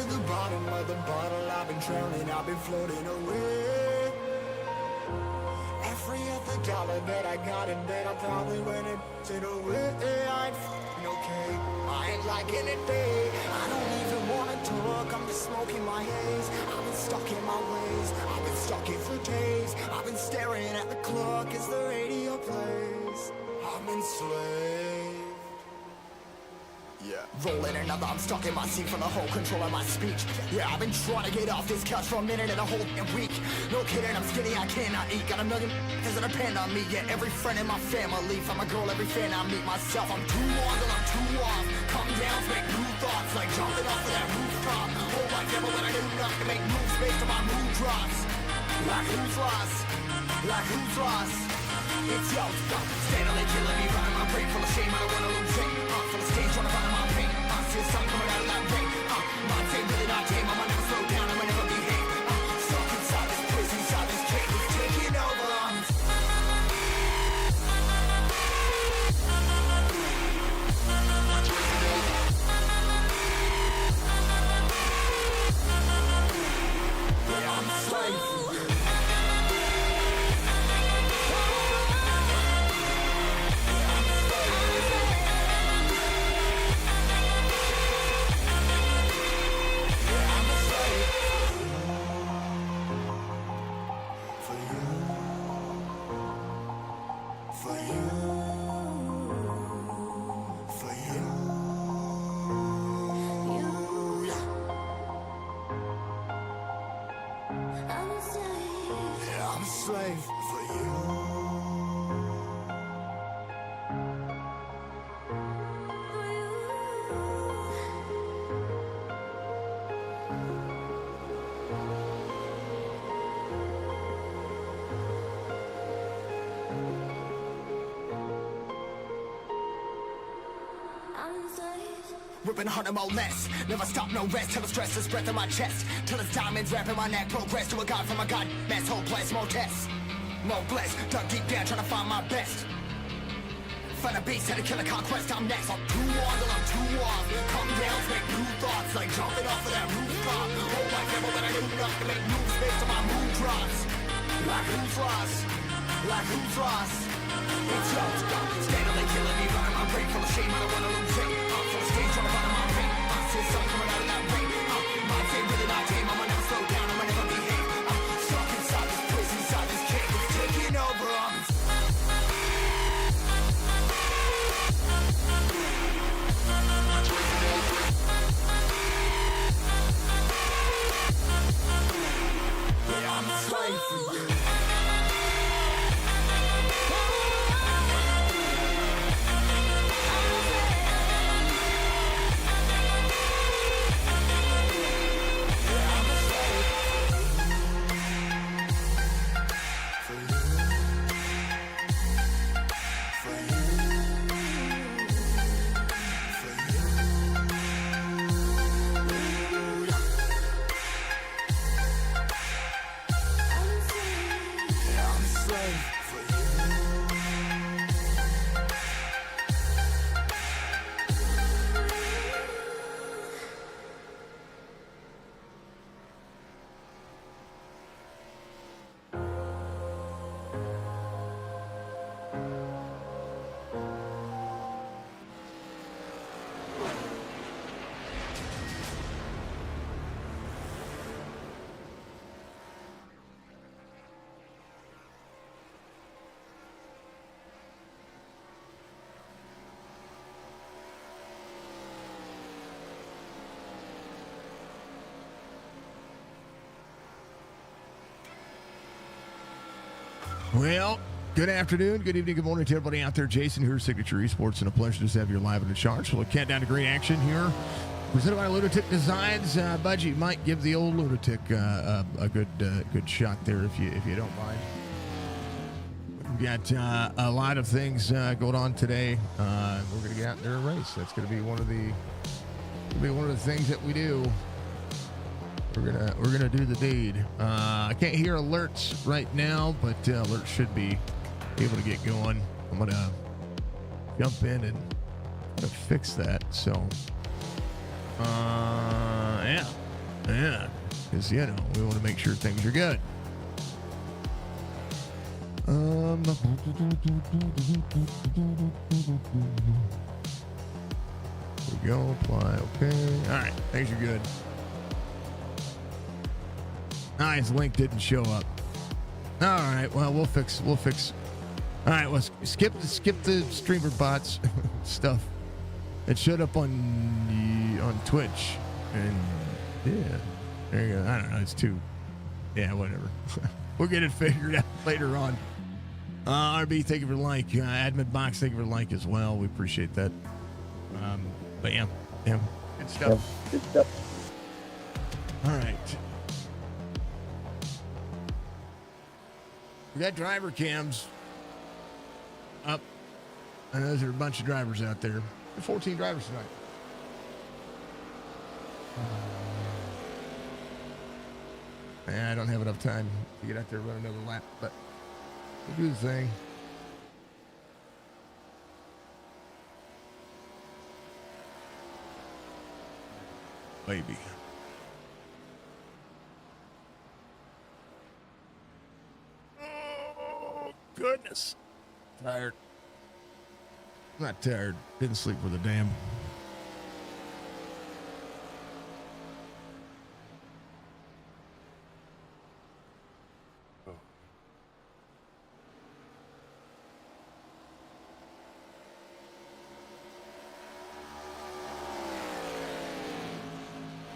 to the bottom of the bottle. I've been drowning, I've been floating away. Every other dollar that I got in bed, I probably went and did away. I ain't f***ing okay, I ain't liking it, babe. I don't even wanna talk, I'm just smoking my haze. I've been stuck in my ways, I've been stuck here for days. I've been staring at the clock as the radio plays. I'm enslaved. Yeah. Rolling another, I'm stuck in my seat for the whole control of my speech. Yeah, I've been trying to get off this couch for a minute and a whole week. No kidding, I'm skinny, I cannot eat. Got a million that depend on me. Yeah, every friend in my family, from my girl, every fan I meet myself. I'm too on till I'm too off. Come down, make new thoughts, like jumping off of that rooftop. Hold my devil when I do nothing, make moves based on my mood drops. Like who's lost? Like who's lost? It's yo, steadily killing me, running my brain full of shame. I don't wanna lose it. Full of stage, trying to find my pain. See the sun coming out of that rain. My day really not tame. I'ma never slow down. I'ma never behave. Stuck inside this prison, inside this cage, it's taking over. Yeah, I'm a slave. Ripping harder, more less. Never stop, no rest. Till the stress is breath in my chest. Till it's diamonds wrapping my neck. Progress to a god from a god. Mess, whole place, more tests. More blessed. Dug deep down, trying to find my best. Find a beast, had to kill a conquest. I'm next. I'm too on till I'm too off. Come down, make new thoughts. Like jumping off of that rooftop. Hold my devil when I do nothing. Make moves based on my mood drops. Like who's lost? Like who's lost? It's yo, steadily killing me, running my brain full of shame. I don't wanna lose it. Full of stage, trying to find my pain. See the sun coming out of that rain. My day really not tame. I'ma never slow down. I'ma never behave. Stuck inside this prison, inside this cage, it's taking over. Yeah, I'm a slave for you. Well, good afternoon, good evening, good morning to everybody out there. Jason here, Signature Esports, and a pleasure to have you live in the charge. We'll count down to great action here. Presented by Lunatic Designs. Budgie might give the old Lunatic a good shot there if you don't mind. We've got a lot of things going on today. We're going to get out there and race. That's going to be one of the things that we do. We're gonna do the deed. I can't hear alerts right now, but alerts should be able to get going. I'm gonna jump in and fix that. So, yeah. Yeah, because, you know, we want to make sure things are good. There we go. Apply. Okay. All right. Things are good. His link didn't show up. All right. Well, we'll fix. All right. Well, skip the streamer bots stuff. It showed up on Twitch, and yeah, there you go. I don't know. It's too. Yeah, whatever. We'll get it figured out later on. RB, thank you for the like. Admin Box, thank you for the like as well. We appreciate that. But yeah, good stuff. Yeah, good stuff. All right. We got driver cams up. I know there's a bunch of drivers out there. 14 drivers tonight. I don't have enough time to get out there and run another lap, but we'll do the thing. Baby. Oh, goodness. Tired. I'm not tired. Didn't sleep with a damn.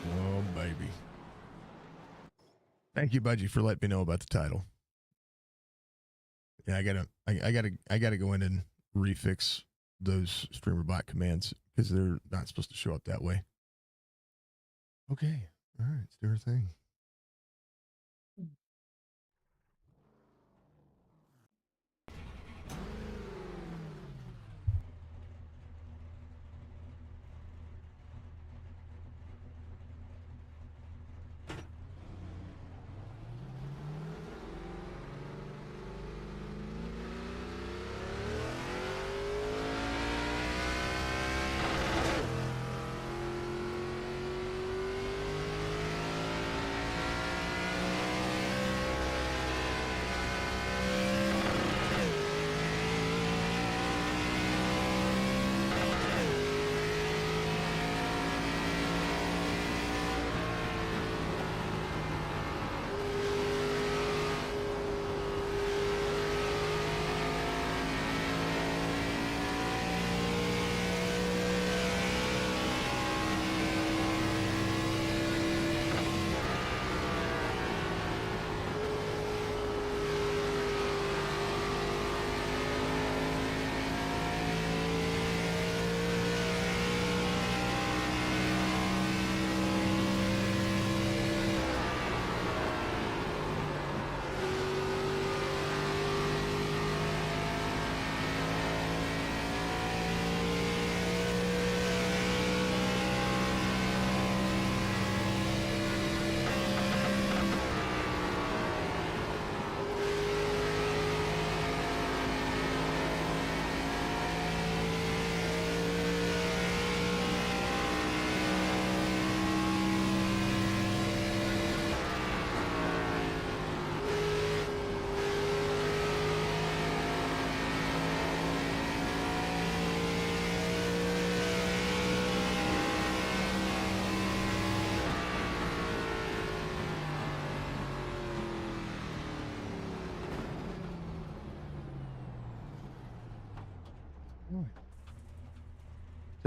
Oh, baby. Thank you, Budgie, for letting me know about the title. Yeah, I gotta go in and refix those streamer bot commands because they're not supposed to show up that way. Okay. All right. Let's do our thing.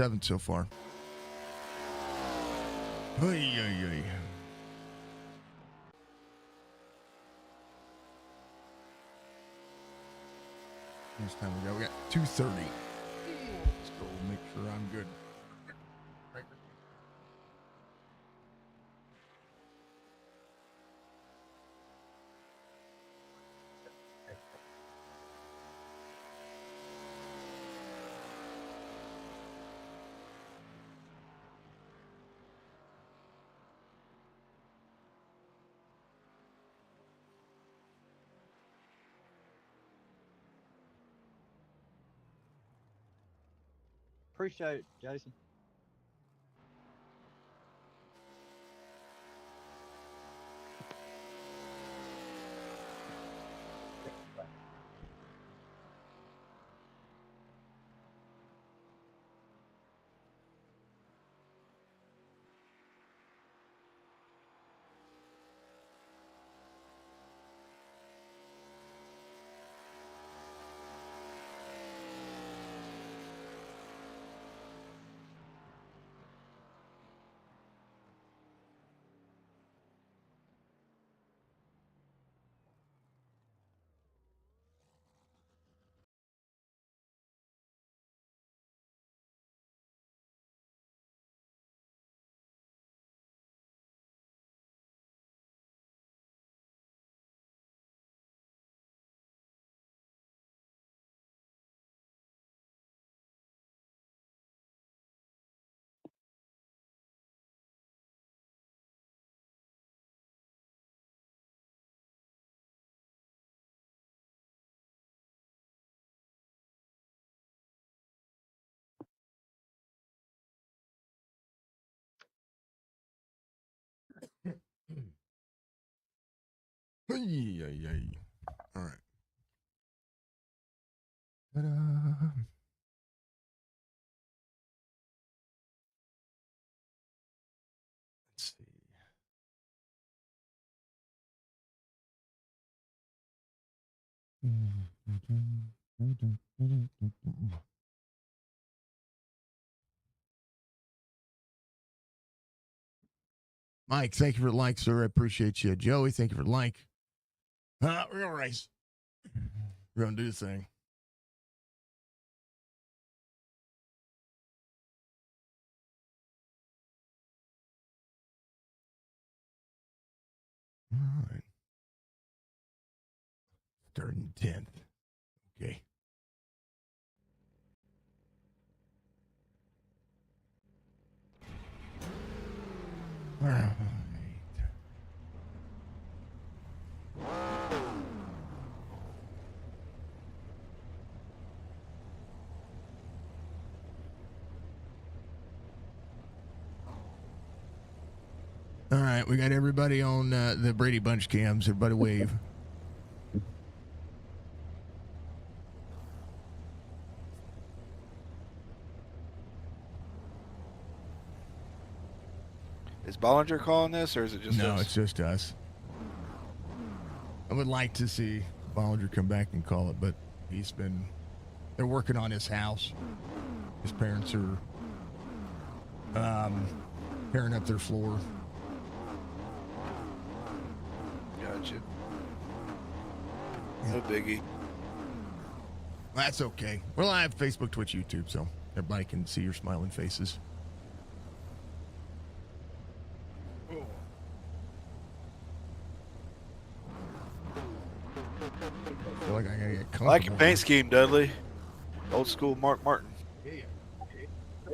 Seven so far. Oy, oy, oy. This time we got 2:30. Let's go make sure I'm good. Right. Appreciate it, Jason. Ay, ay, ay. All right. Ta-da. Let's see. Mike, thank you for the like, sir. I appreciate you. Joey, thank you for the like. We're gonna race. We're gonna do this thing. All right. Starting 10th. Okay. All right. All right, we got everybody on the Brady Bunch cams. Everybody wave. Is Bollinger calling this, or is it just No, us? it's just us. I would like to see Bollinger come back and call it, but they're working on his house. His parents are tearing up their floor. Gotcha. No biggie. That's okay. We're live Facebook, Twitch, YouTube, so everybody can see your smiling faces. I feel like I gotta get comfortable. I like your paint scheme, Dudley. Old school Mark Martin.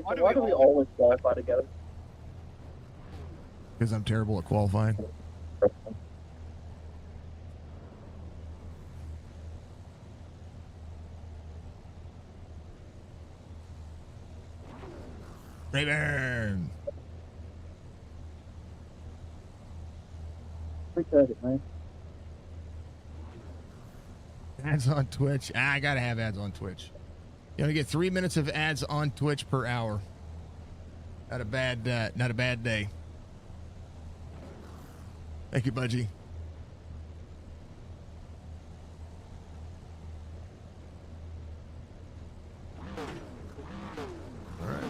Why do we always qualify together? Because I'm terrible at qualifying. Rayburn. Appreciate it, man. Ads on Twitch. I gotta have ads on Twitch. You only get 3 minutes of ads on Twitch per hour. Not a bad day. Thank you, Budgie. All right.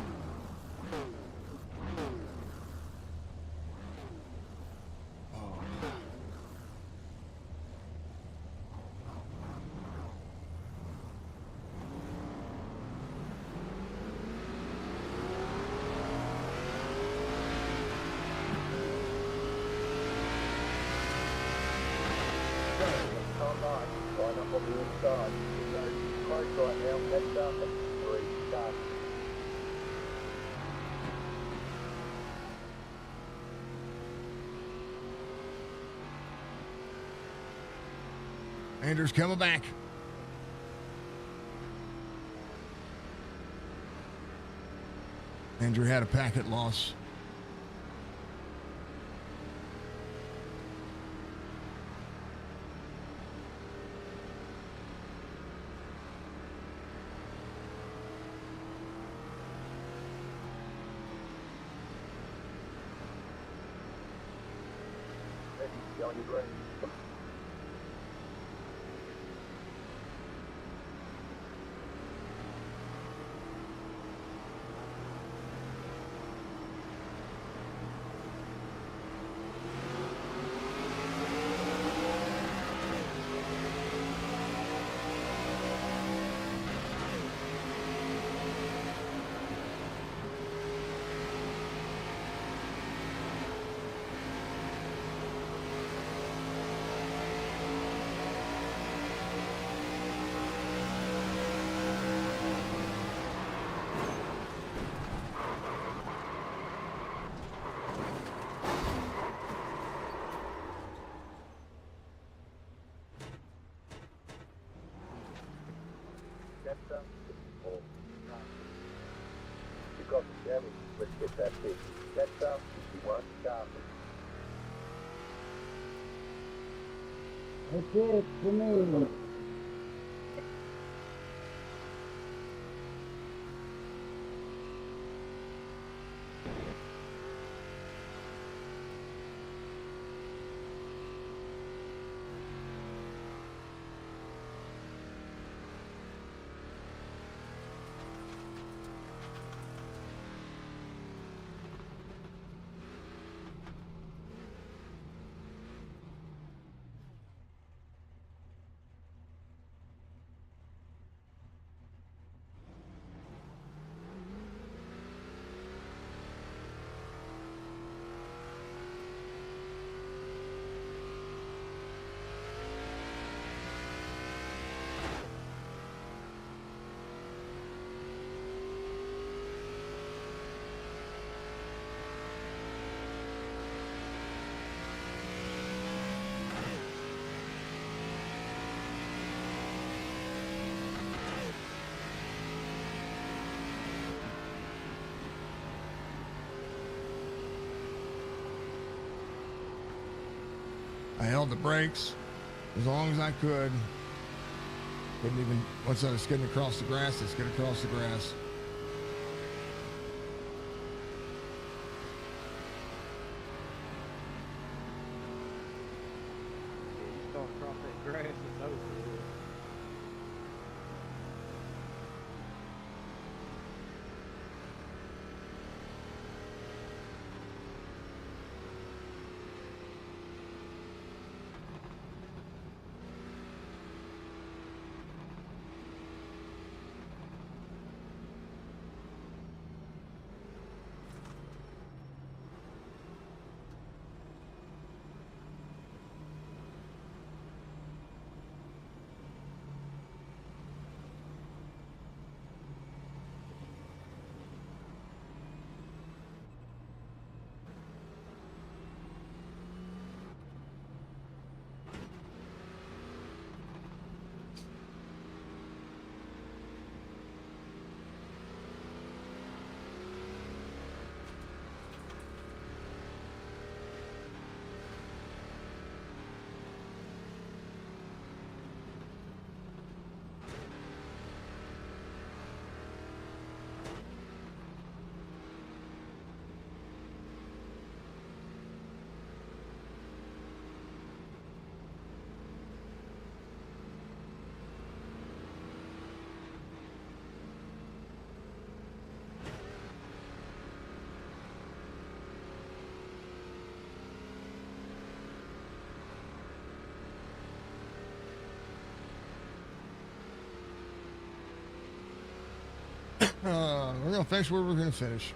Andrew's coming back. Andrew had a packet loss. Let's get that big. That's up. You want to stop it. That's it for me. I held the brakes as long as I could. Couldn't even, once I was skidding across the grass, I skid across the grass. You start across that grass, it's over with. We're going to finish where we're going to finish.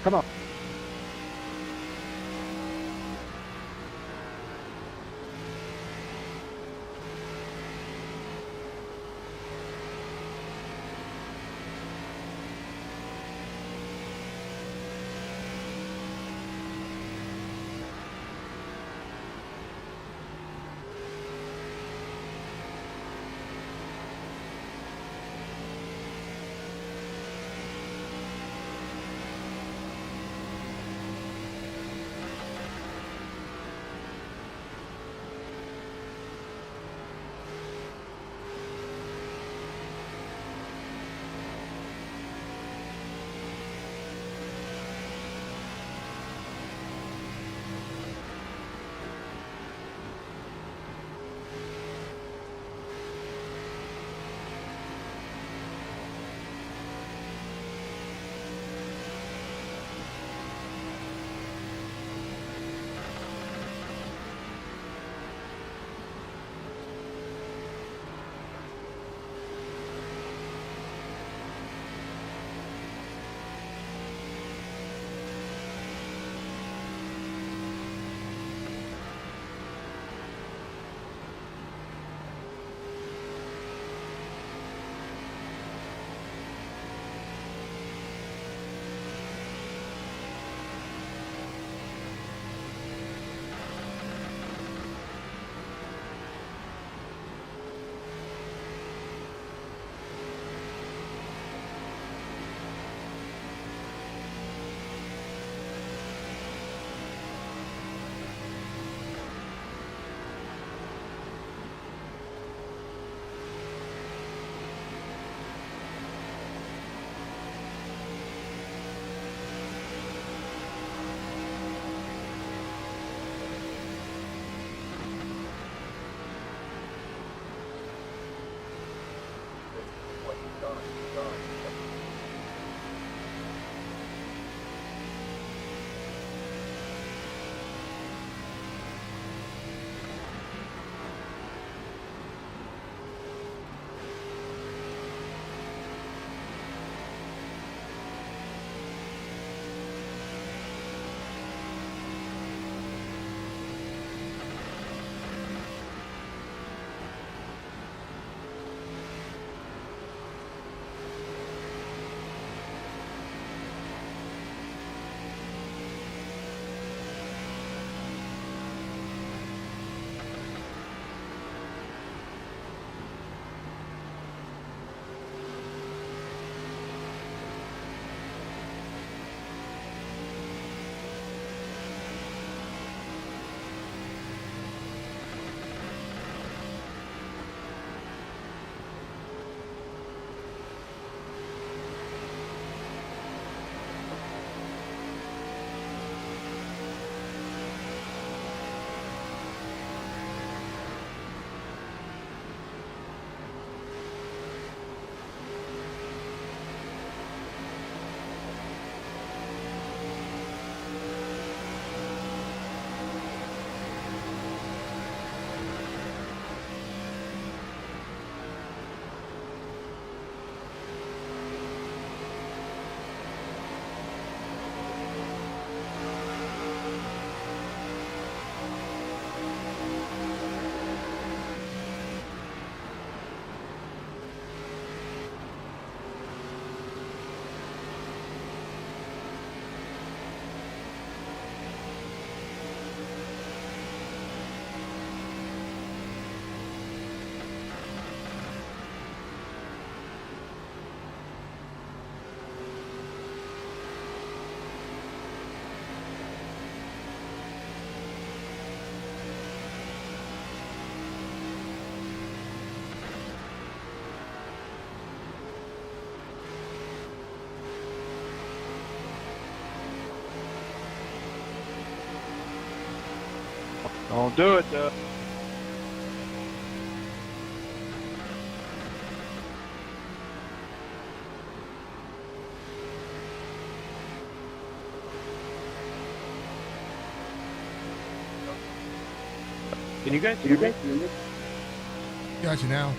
Come on. Don't do it, though. Can you guys hear me? Got you now.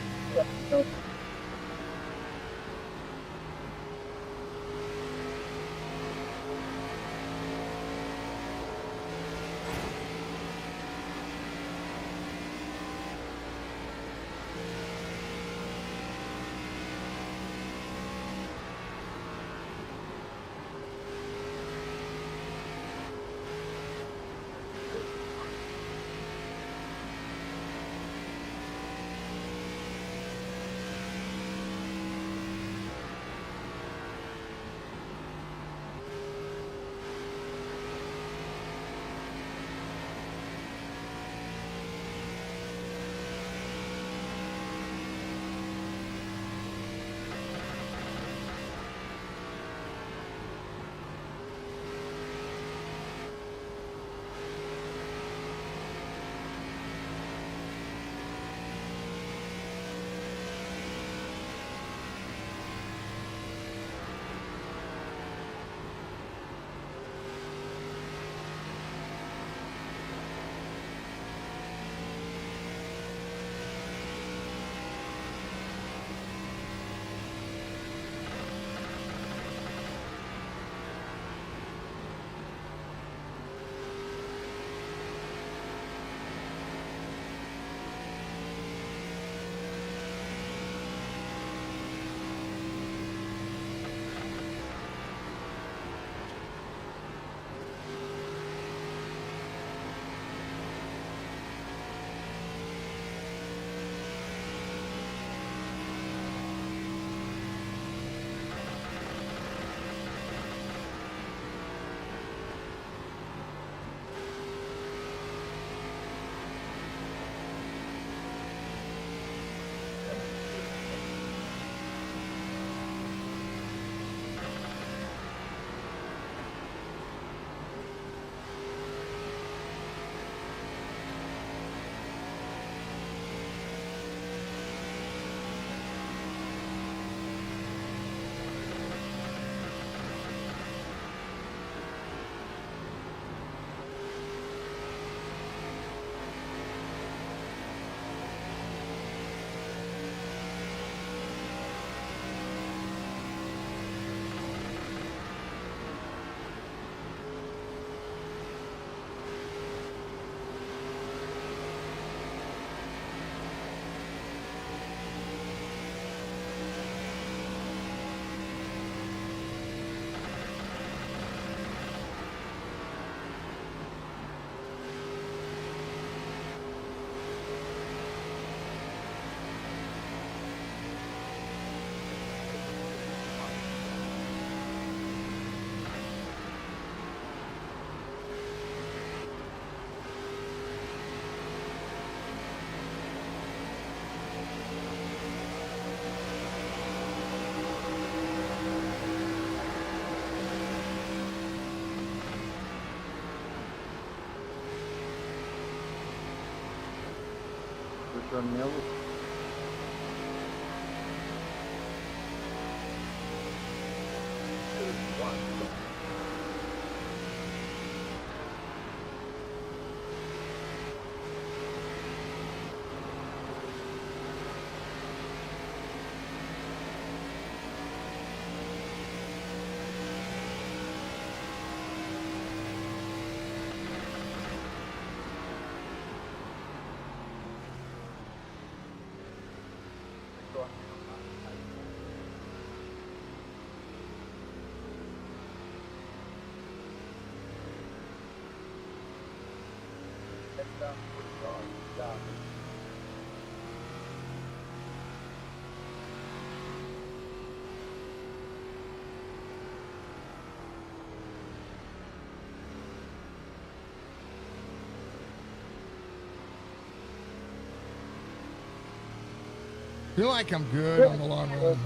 Feel like I'm good on the long run.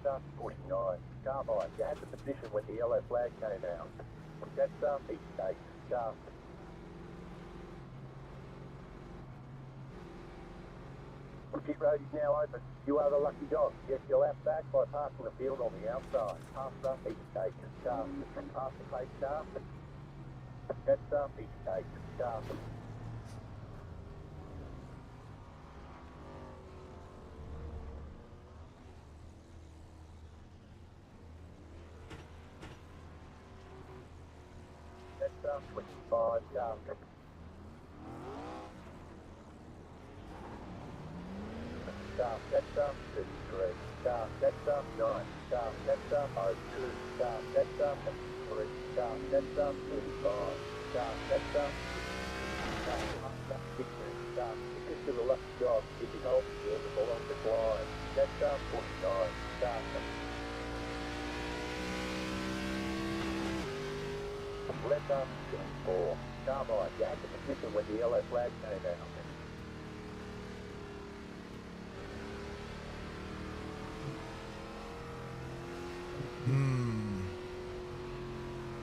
up 49. Carbide, you had the position when the yellow flag came out. That's each state. Start. Pit road is now open. You are the lucky dog. Get your lap back by passing the field on the outside. Pass up each state. Start. Pass the pace. Start. That's each state. Start. That's 25. Start. Start, that's 33. Start, that's 9. Start, that's 02. Start, that's 3. Start, that's 35. Start, that's 60. Start, because to the lucky dog, if you hold the field, the ball on the line. That's 49. Start. Let's 4. Carbide, you had the position when the yellow flag came out.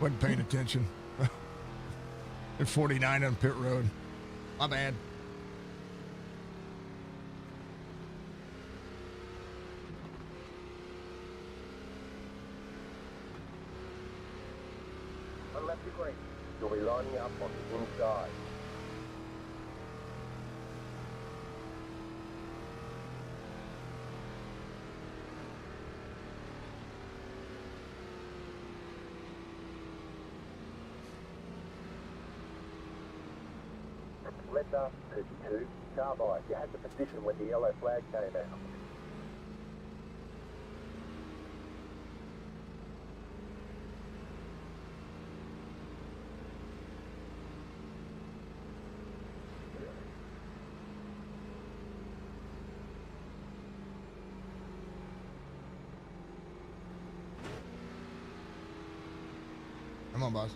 Wasn't paying attention. At 49 on pit road. My bad. On left to green, you'll be lining up on the inside. Letter 32, Carbide, you had the position when the yellow flag came out. Come on, boss.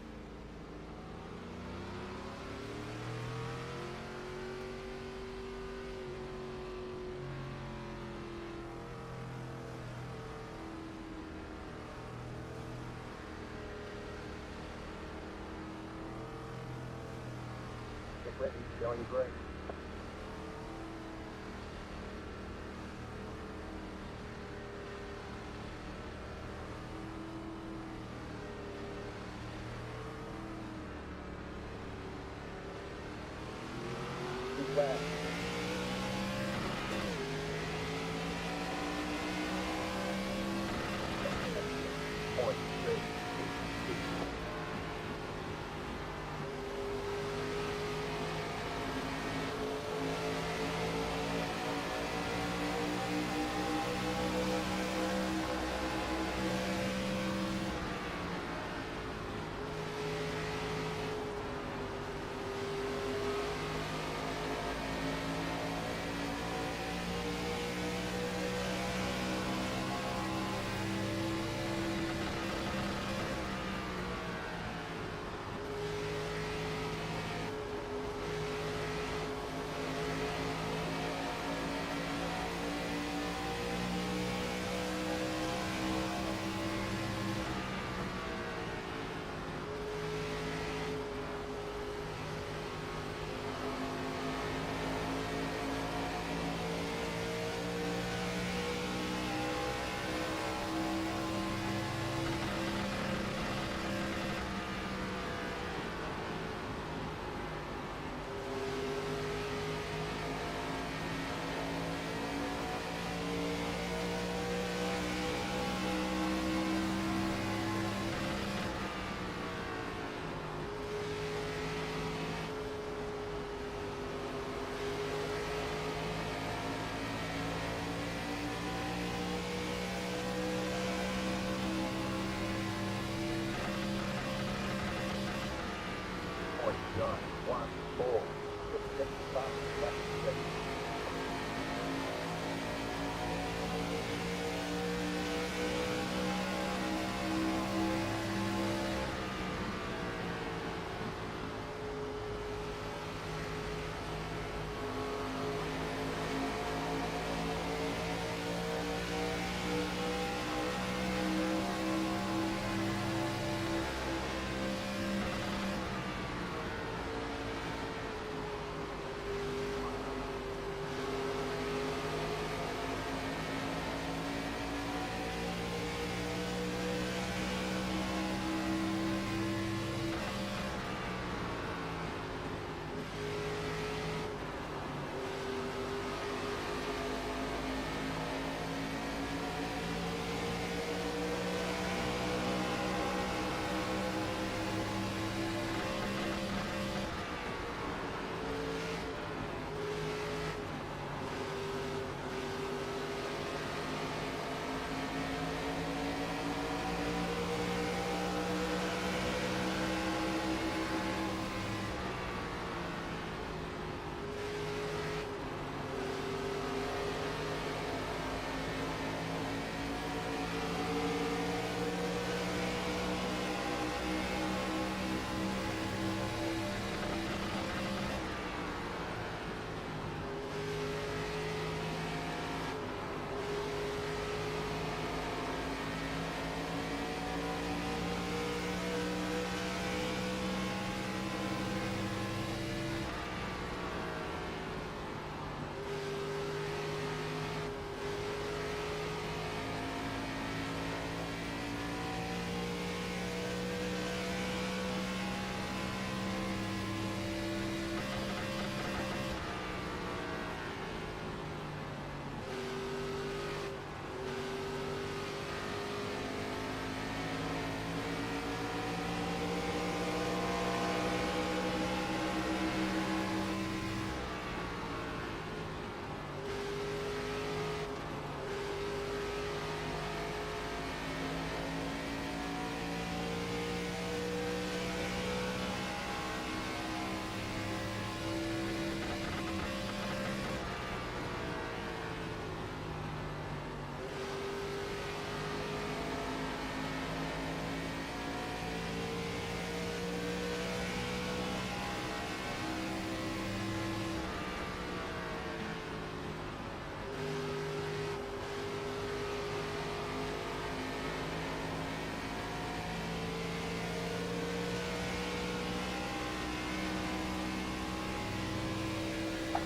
Get ready, going green. Back. Point 3.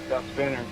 Got spinner.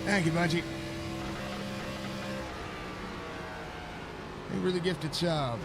Thank you, Budgie. Thank you for the gifted sub.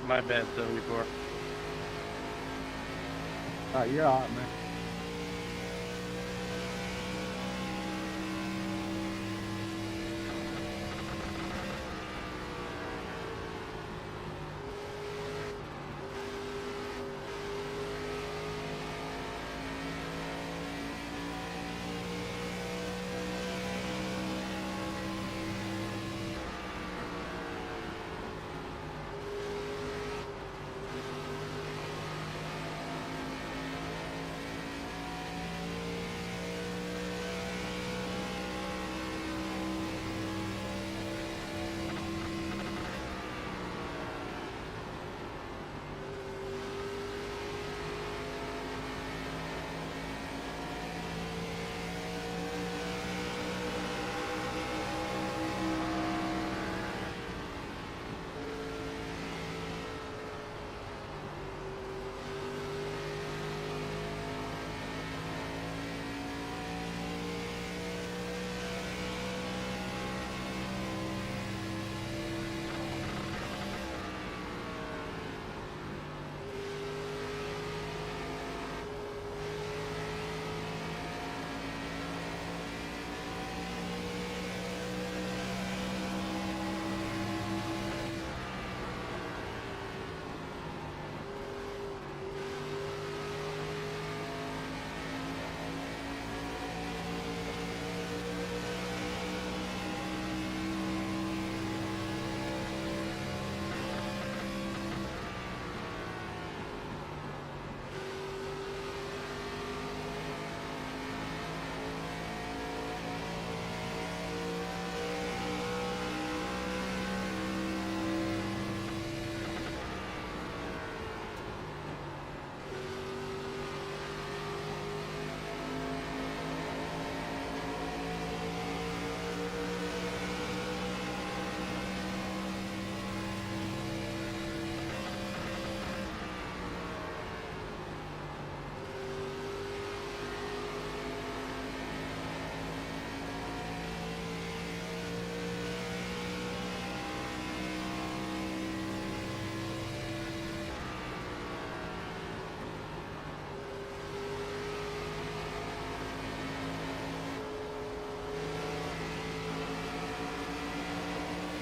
My bad, 74. You're all right, man.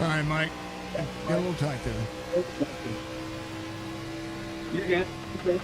All right, Mike. Get a little tight there. You're good. Okay.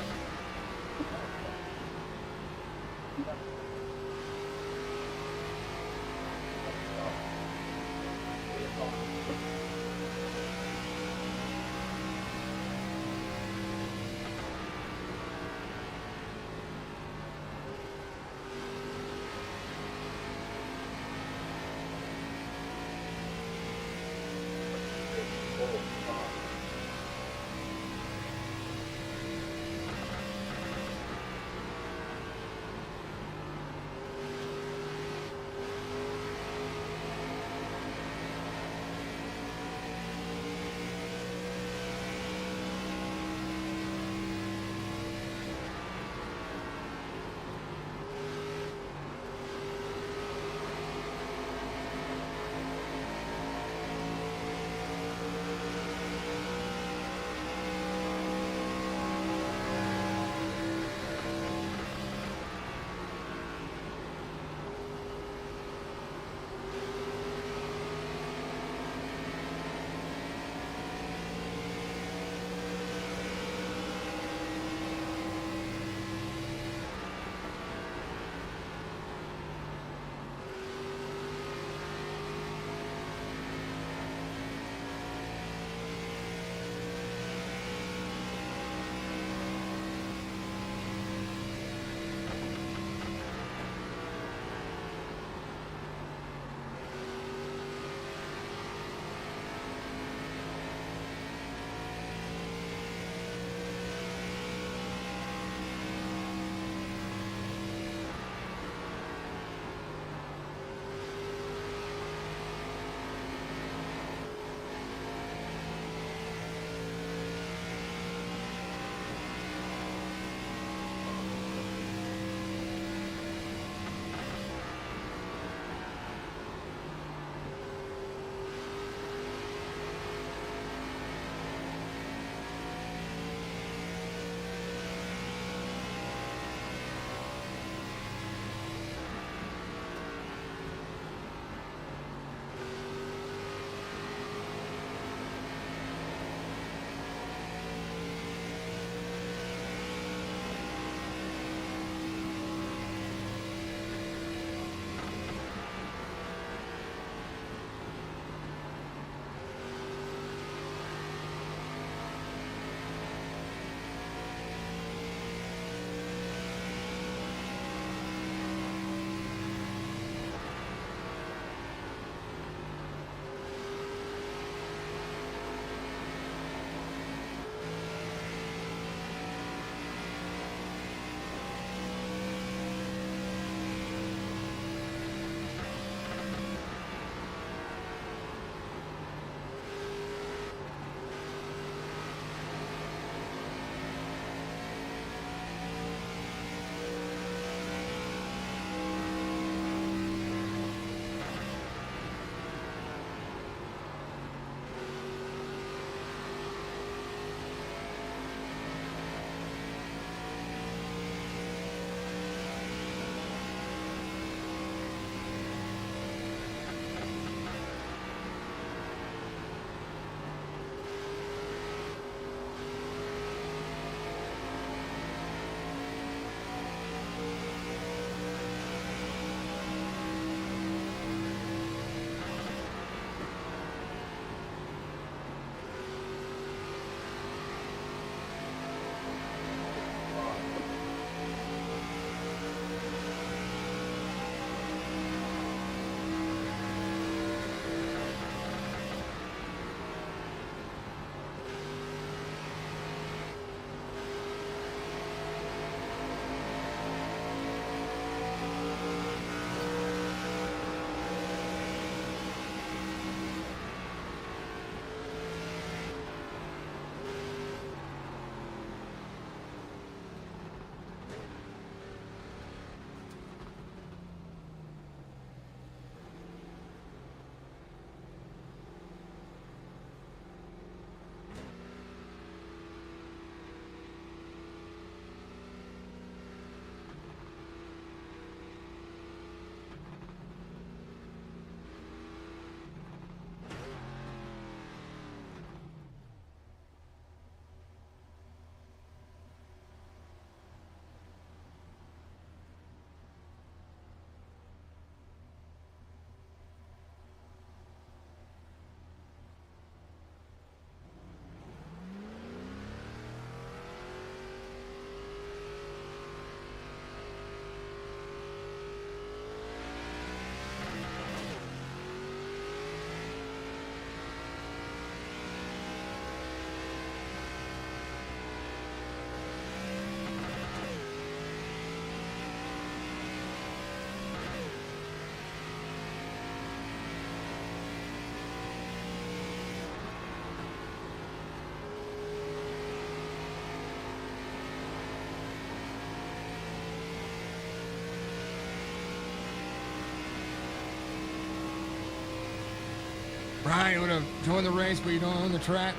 Right, you would have joined the race, but you don't own the track.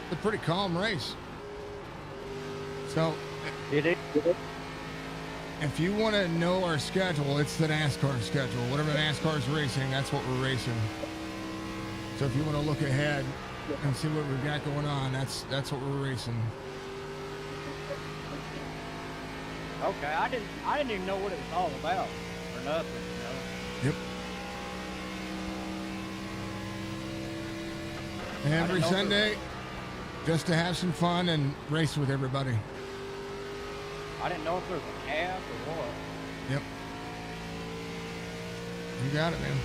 It's a pretty calm race. So, if you want to know our schedule, it's the NASCAR schedule. Whatever NASCAR is racing, that's what we're racing. So if you want to look ahead and see what we've got going on, that's what we're racing. Okay, I didn't even know what it was all about or nothing. Yep. Every Sunday, just to have some fun and race with everybody. I didn't know if there was a cab or what. Yep. You got it, man.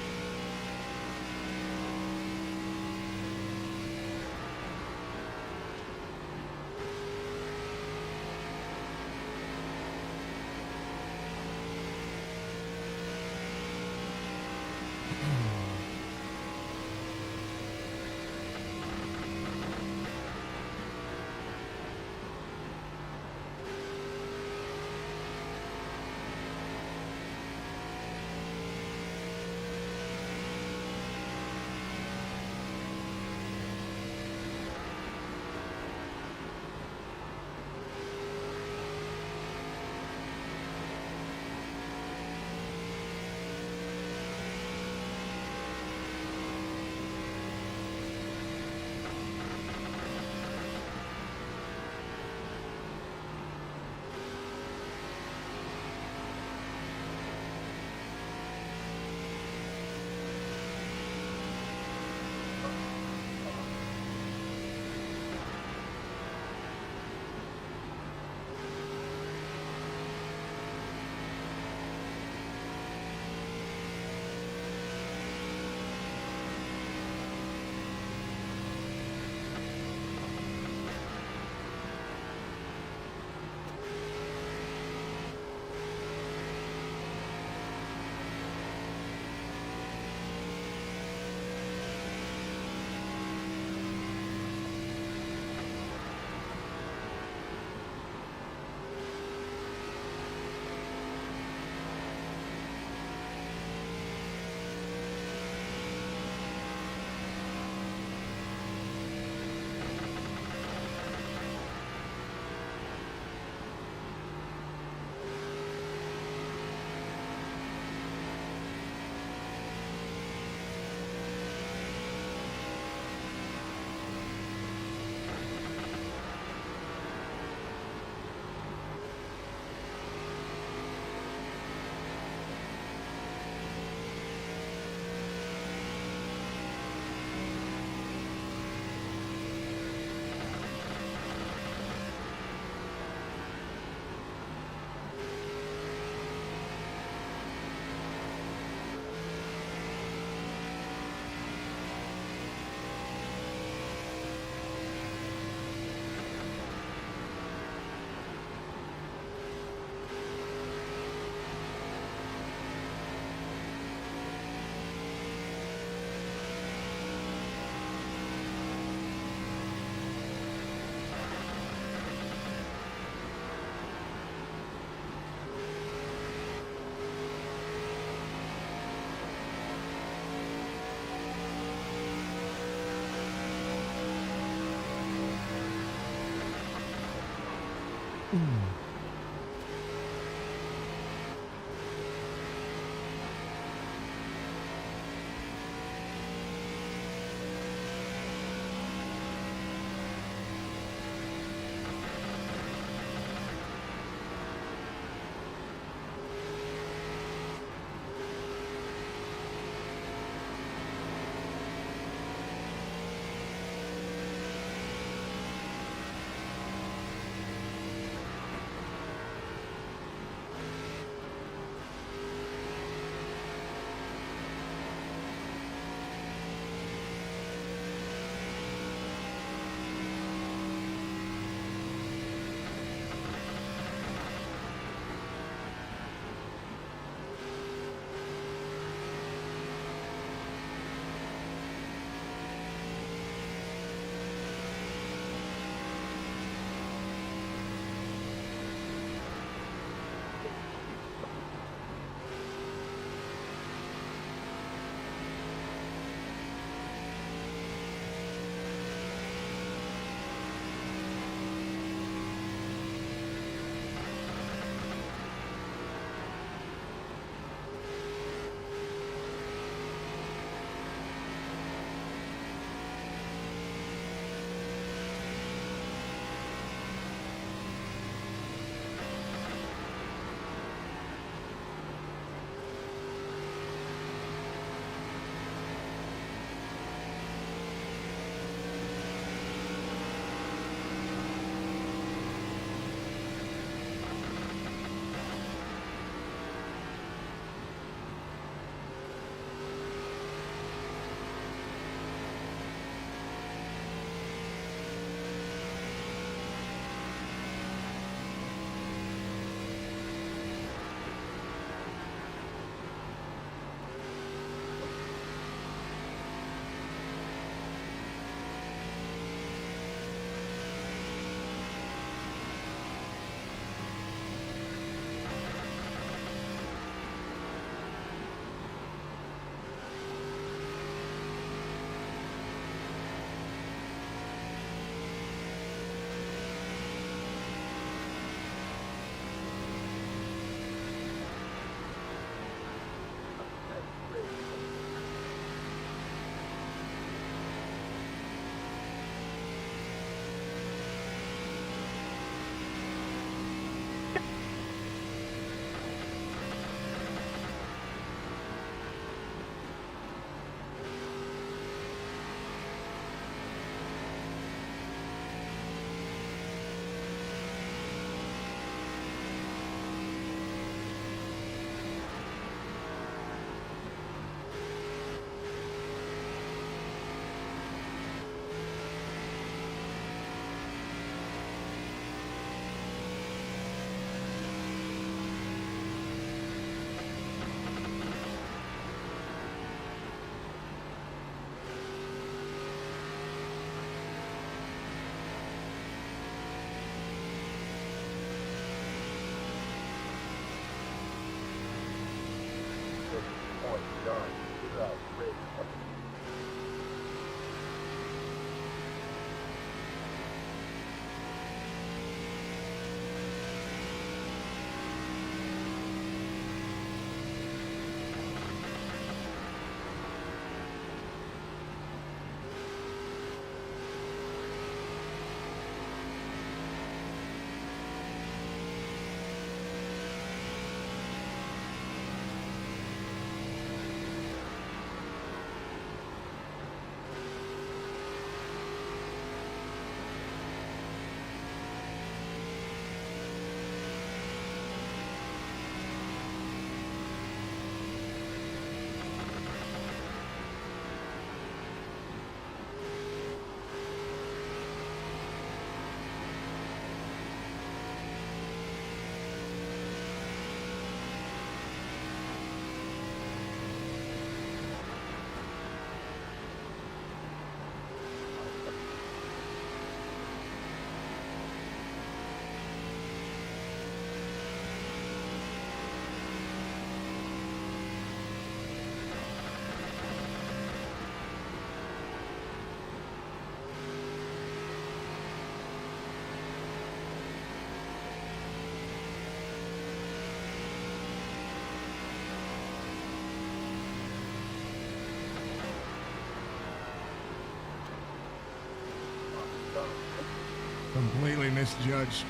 Completely misjudged.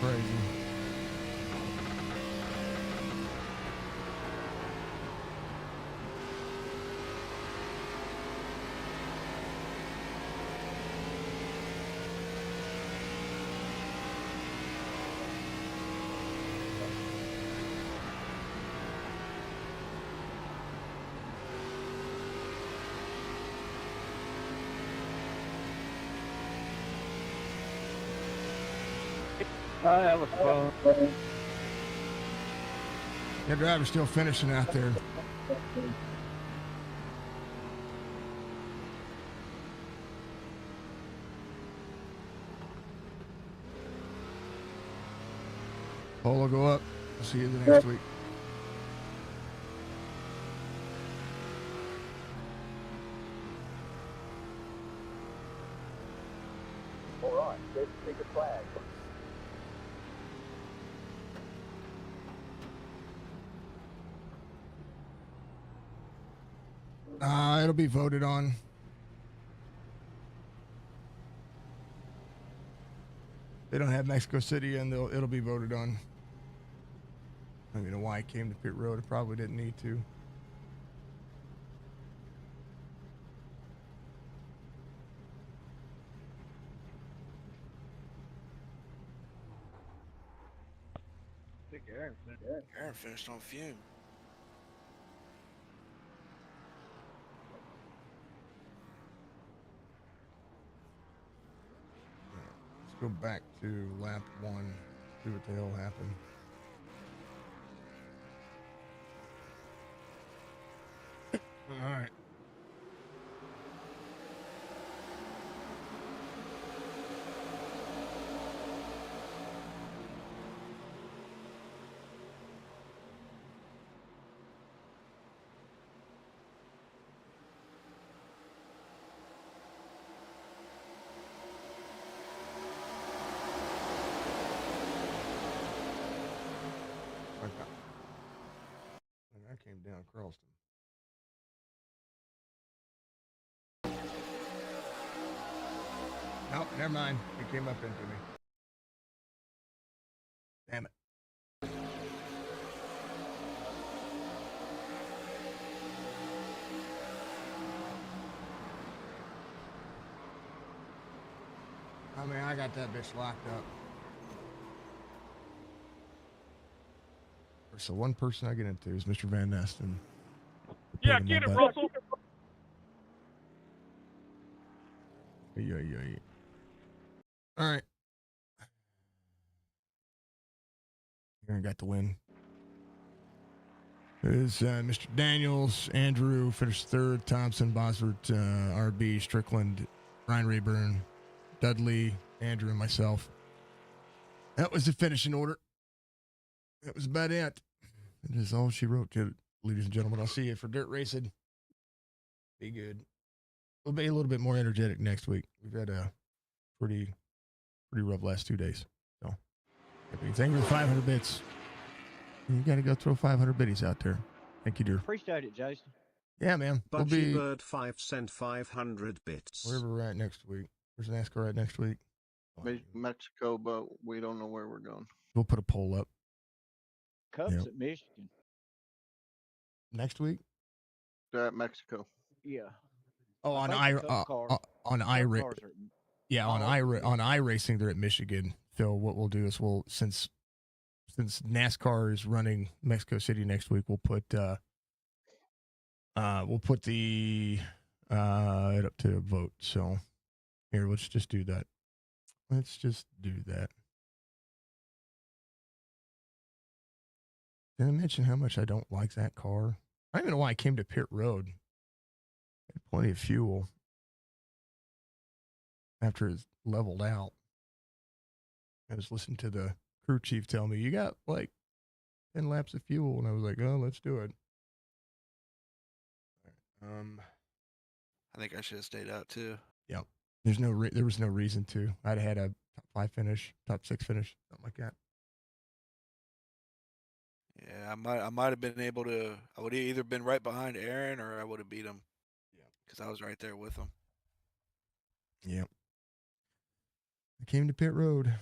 Crazy. That was fun. That driver's still finishing out there. Pole will go up. See you the next week. All right, there's the ticket flag. It'll be voted on. They don't have Mexico City, and it'll be voted on. I don't even know why it came to pit road. It probably didn't need to. I think Aaron said. Aaron finished on fume. Let's go back to lap 1. See what the hell happened. All right. I came down Carlston. Nope, never mind. He came up into me. Damn it. I mean, I got that bitch locked up. So one person I get into is Mr. Van Nest. And yeah, get it, Russell. Yeah. All right. Aaron got the win. Is Mr. Daniels, Andrew finished third, Thompson, Bosworth, RB, Strickland, Ryan Rayburn, Dudley, Andrew, and myself. That was the finishing order. That was about it. That is all she wrote, ladies and gentlemen. I'll see you for dirt racing. Be good. We'll be a little bit more energetic next week. We've had a pretty rough last 2 days. So, thank you for the 500 bits. You got to go throw 500 biddies out there. Thank you, dear. Appreciate it, Jason. Yeah, man. We'll Budgie be Bird 5 sent 500 bits. wherever we're at next week. Where's Nascar at next week? Mexico, but we don't know where we're going. We'll put a poll up Cubs Yep. at Michigan. next week. They're at Mexico. Yeah. Oh, on think the Cup cars- on Cup iRacing. cars are- Yeah, on Oh, on iRacing, they're at Michigan. So what we'll do is since NASCAR is running Mexico City next week, we'll put the it up to a vote. So here, let's just do that. Let's just do that. Did I mention how much I don't like that car? I don't even know why I came to pit road. Had plenty of fuel after it's leveled out. I was listening to the crew chief tell me, you got like 10 laps of fuel. And I was like, oh, let's do it. I think I should have stayed out too. Yep. There was no reason to. I'd had a top 5 finish, top 6 finish, something like that. Yeah, I might have been able to. I would have either been right behind Aaron or I would have beat him. Yeah. Because I was right there with him. Yep. I came to pit road.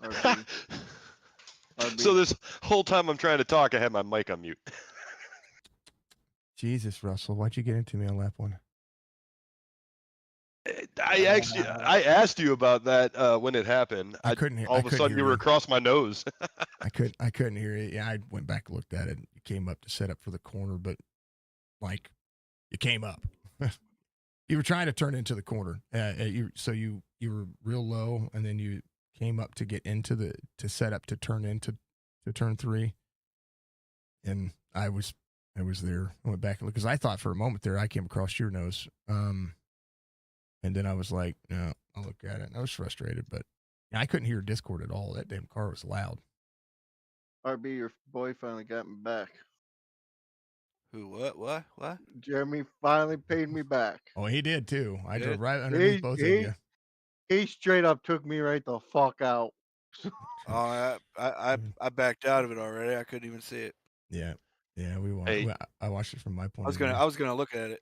RB. So this whole time I'm trying to talk, I had my mic on mute. Jesus, Russell, why'd you get into me on lap 1? I asked you about that when it happened. I couldn't hear. All of a sudden, you were across my nose. I couldn't hear it. Yeah, I went back and looked at it. You came up to set up for the corner, but like you came up. You were trying to turn into the corner. You were real low, and then you came up to get into to set up to turn into turn 3. And I was there. I went back and looked because I thought for a moment there I came across your nose. And then I was like, no, I'll look at it. And I was frustrated, but I couldn't hear Discord at all. That damn car was loud. RB, your boy finally got me back. Who? What? Jeremy finally paid me back. Oh, he did too. I Did? drove right underneath both of you. He straight up took me right the fuck out. Oh, I backed out of it already. I couldn't even see it. Yeah, we won. Hey. I watched it from my point. I was gonna look at it.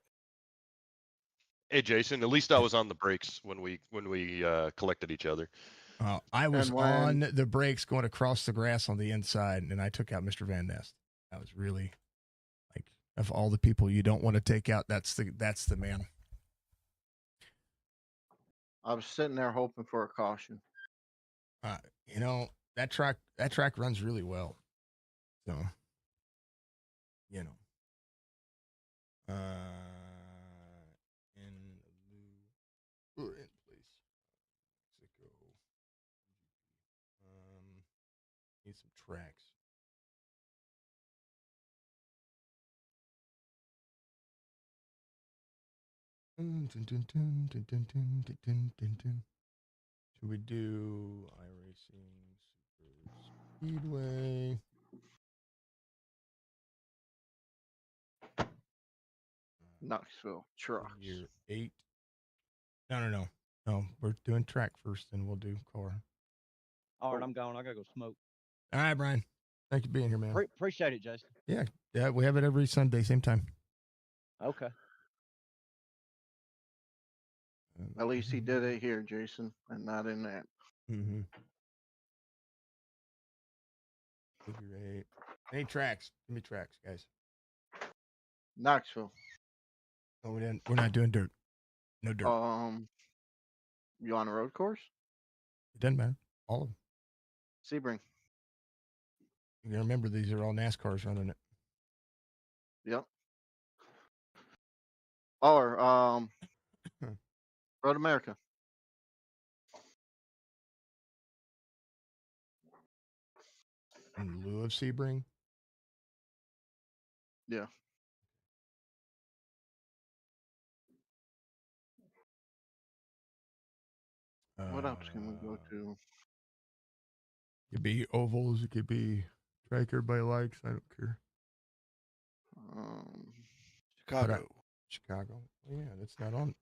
Hey, Jason, at least I was on the brakes when we collected each other. I was And when- on the brakes going across the grass on the inside, and I took out Mr. Van Nest. I was really like, of all the people you don't want to take out, that's the man. I was sitting there hoping for a caution. That track runs really well. So, in place, Mexico. Need some tracks. Should we do iRacing Super Speedway? Knoxville trucks. Year 8. No. We're doing track first, then we'll do car. All right, I'm gone. I gotta go smoke. All right, Brian. Thank you for being here, man. Appreciate it, Jason. Yeah, we have it every Sunday, same time. Okay. At least he did it here, Jason, and not in that. Mm-hmm. Figure 8. Any tracks? Give me tracks, guys. Knoxville. Oh, we're not doing dirt. No dirt. You on a road course? It doesn't matter. All of them. Sebring. You gotta remember these are all NASCARs running it. Yep. Or Road America. In lieu of Sebring. Yeah. What else can we go to? could be ovals. It could be track everybody likes. I don't care. Chicago. Chicago. Oh, yeah, that's not on.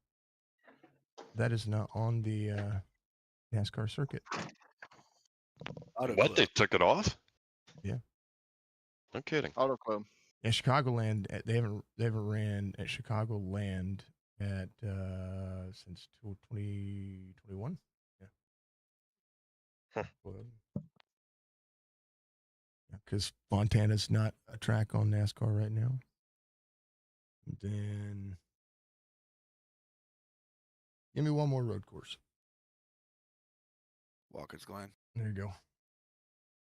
That is not on the NASCAR circuit. Auto What? Club. They took it off? Yeah. No kidding. Auto Club. Yeah, Chicagoland. They haven't ran at Chicagoland at since 2021. Yeah. Huh. Because Fontana's not a track on NASCAR right now. And then give me one more road course. Watkins Glen. There you go.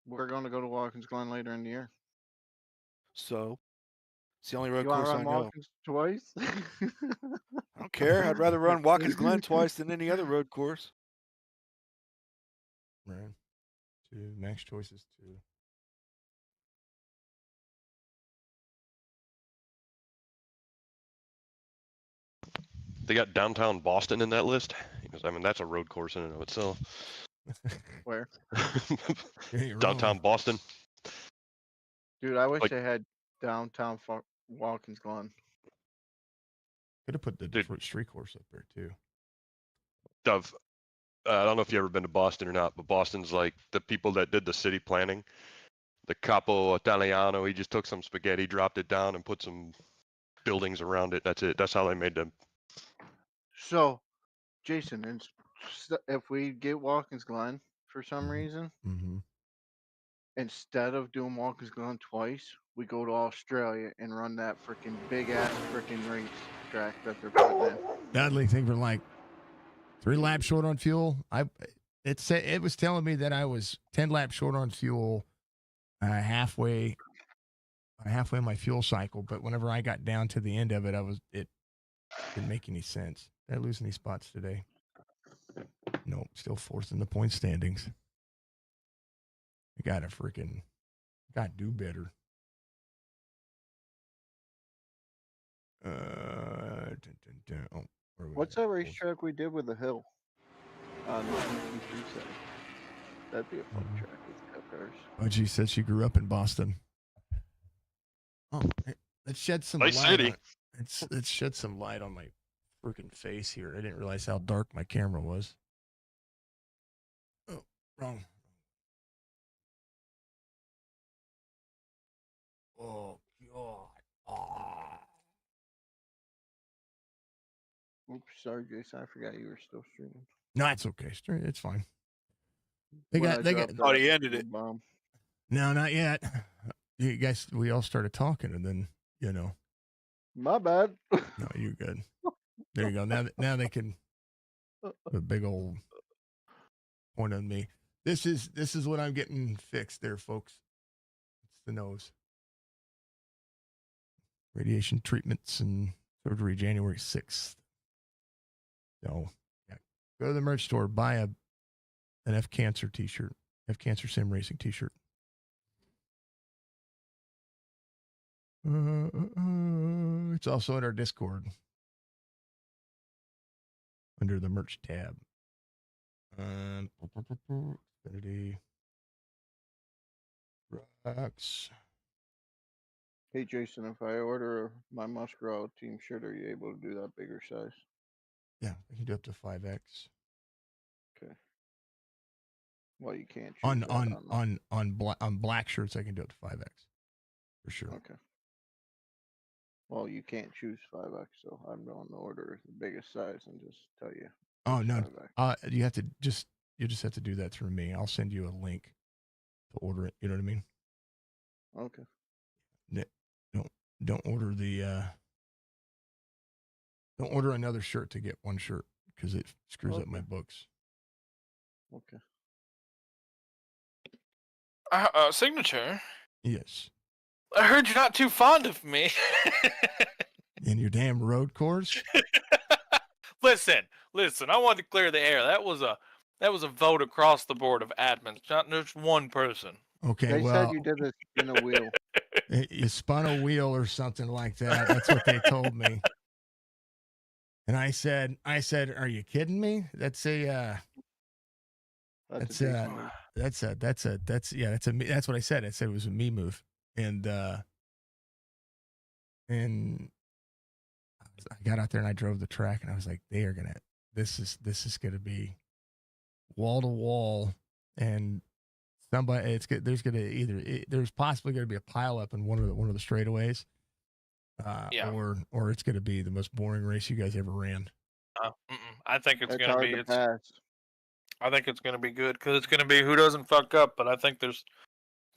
We're going to go to Watkins Glen later in the year. So, it's the only road You want course to I run know. Watkins twice? I don't care. I'd rather run Watkins Glen twice than any other road course. Right. Two max choices. Two. They got downtown Boston in that list? Because, I mean, that's a road course in and of itself. Where? Downtown wrong. Boston. Dude, I wish Like- they had downtown Watkins Glen. Could have put the Dude. Detroit Street course up there too. Dove, I don't know if you've ever been to Boston or not, but Boston's like the people that did the city planning. The Capo Italiano, he just took some spaghetti, dropped it down, and put some buildings around it. That's it. That's how they made them. So, Jason, if we get Watkins Glen for some Mhm. reason, Mm-hmm. instead of doing Watkins Glen twice, we go to Australia and run that freaking big ass freaking race track that they're putting in. Dudley, think we're like 3 laps short on fuel. It was telling me that I was 10 laps short on fuel, halfway my fuel cycle. But whenever I got down to the end of it, it didn't make any sense. Did I lose any spots today? No, still fourth in the point standings. I gotta do better. Oh, What's that racetrack we did with the hill? On the GT3 side. That'd be a fun track with cup cars. Budgie said she grew up in Boston. Oh, hey, let's shed some Nice light. city. Let's shed some light on my freaking face here. I didn't realize how dark my camera was. Oh, wrong. Oh God. Ah. Oops, sorry, Jason. I forgot you were still streaming. No, it's okay. It's fine. They When got. I They got. dropped Oh, that he ended it. bomb. No, not yet. You guys, we all started talking, and then My bad. no, you're good. There you go. Now they can put a big old point on me. This is what I'm getting fixed there, folks. It's the nose. Radiation treatments and surgery January 6th. So, yeah, go to the merch store, buy an F Cancer t-shirt, F Cancer Sim Racing t-shirt. It's also in our Discord under the merch tab. Infinity Rocks. Hey, Jason, if I order my Musgrove team shirt, are you able to do that bigger size? Yeah, I can do up to 5X. Okay. Well, you can't choose on black shirts. I can do up to 5X for sure. Okay. Well, you can't choose 5X, so I'm going to order the biggest size and just tell you. Oh no, 5X. you just have to do that through me. I'll send you a link to order it. You know what I mean? Okay. Don't order don't order another shirt to get one shirt because it screws up my books. Okay. Signature. Yes. I heard you're not too fond of me. In your damn road course. Listen. I wanted to clear the air. That was a vote across the board of admins, not just one person. Okay, They well, said you did this in a wheel. you spun a wheel or something like that. That's what they told me. And I said, are you kidding me? That's a That's what I said. I said it was a me move. And I got out there and I drove the track and I was like, this is going to be wall to wall, and there's possibly going to be a pile up in one of the straightaways. Or it's going to be the most boring race you guys ever ran. I think it's That's going to hard be. to pass. I think it's going to be good because it's going to be who doesn't fuck up. But I think there's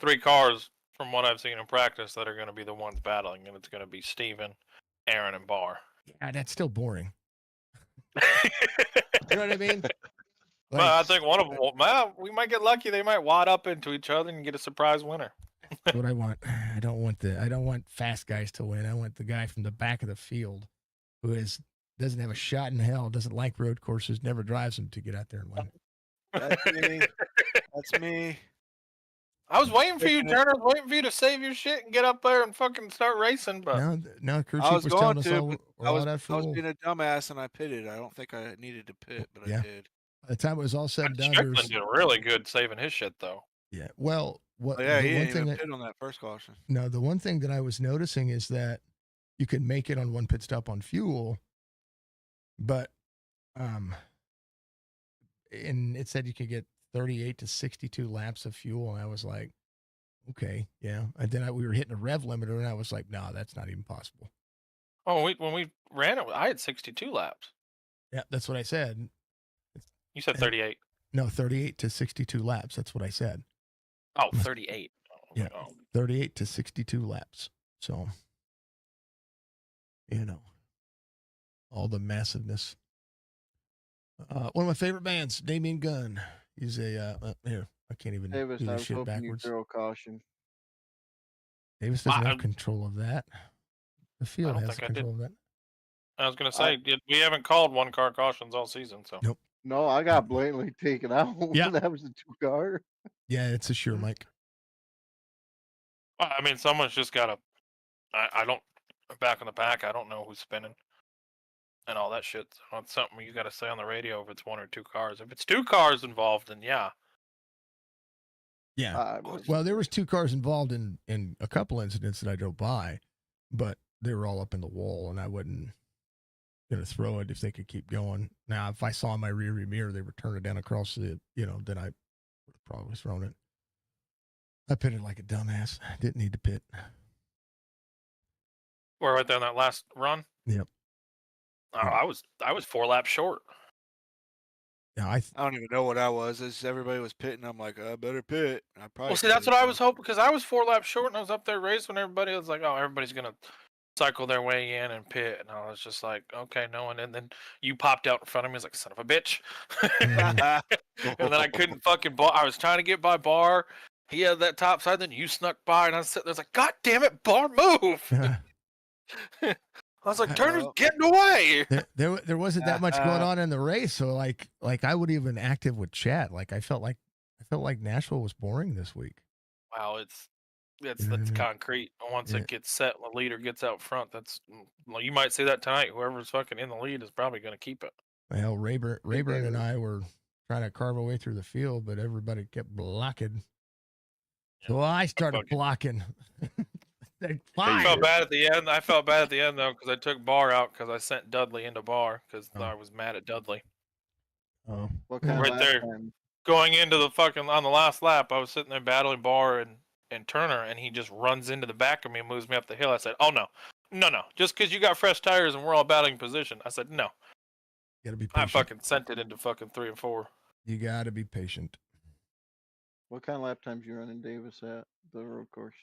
3 cars from what I've seen in practice that are going to be the ones battling, and it's going to be Steven, Aaron, and Barr. Yeah, that's still boring. You know what I mean? Well, I think one of them. Well, we might get lucky. They might wad up into each other and get a surprise winner. That's what I want. I don't want fast guys to win. I want the guy from the back of the field who doesn't have a shot in hell, doesn't like road courses, never drives them to get out there and win. That's me. That's me. I was waiting for you, Turner. I was waiting for you to save your shit and get up there and fucking start racing. But no, crew I chief was was going telling us to, all, but I was that fool. being a dumbass and I pitted. I don't think I needed to pit, but I did. By the time it was all said and done, Strickland did really good saving his shit, though. Yeah. Well, he the didn't one even thing pit on that first caution. No, the one thing that I was noticing is that you could make it on one pit stop on fuel, but and it said you could get 38 to 62 laps of fuel, and I was like, okay, yeah. And then we were hitting a rev limiter, and I was like, no, that's not even possible. Oh, when we ran it, I had 62 laps. Yeah, that's what I said. You said 38. No, 38 to 62 laps. That's what I said. Oh, 38. Yeah, 38 to 62 laps. So, all the massiveness. One of my favorite bands, Damien Gunn. He's here. I can't even Davis, do I this was shit hoping backwards. you throw caution. Davis doesn't have control of that. The field has control of that. I was going to say, we haven't called 1-car cautions all season, so. Nope. No, I got blatantly taken out. Yeah. That was a 2-car. Yeah, it's a sure, Mike. I mean, someone's just got to. I don't. Back in the pack, I don't know who's spinning and all that shit. So it's something you got to say on the radio if it's 1 or 2 cars. If it's 2 cars involved, then yeah. Yeah. Well, there was 2 cars involved in a couple incidents that I drove by, but they were all up in the wall, and I wasn't going to throw it if they could keep going. Now, if I saw in my rear mirror they were turning down across the, then I would have probably thrown it. I pitted like a dumbass. I didn't need to pit. We're right there on that last run. Yep. Oh, I was 4 laps short. Yeah, I don't even know what I was. As everybody was pitting, I'm like, I better pit. I probably. Well, see, that's what I was hoping because I was 4 laps short and I was up there racing. Everybody was like, "Oh, everybody's gonna cycle their way in and pit," and I was just like, "Okay, no one." And then you popped out in front of me, I was like, "Son of a bitch!" And then I couldn't fucking. I was trying to get by Barr. He had that top side. Then you snuck by, and I was sitting there, like, "God damn it, Barr, move!" I was like, "Turner's getting away." There wasn't that much going on in the race, so like I would even active with chat. Like I felt like Nashville was boring this week. Wow, that's concrete. Once it gets set, the leader gets out front. You might see that tonight. Whoever's fucking in the lead is probably going to keep it. Well, Rayburn and I were trying to carve our way through the field, but everybody kept blocking. So I started blocking. I felt bad at the end. Though because I took Barr out because I sent Dudley into Barr because I was mad at Dudley. Oh, what kind right of there, going into the fucking on the last lap, I was sitting there battling Barr and Turner, and he just runs into the back of me and moves me up the hill. I said, "Oh no, just because you got fresh tires and we're all battling position." I said, "No." You gotta be patient. I fucking sent it into fucking 3 and 4. You gotta be patient. What kind of lap times you running, Davis, at the road course?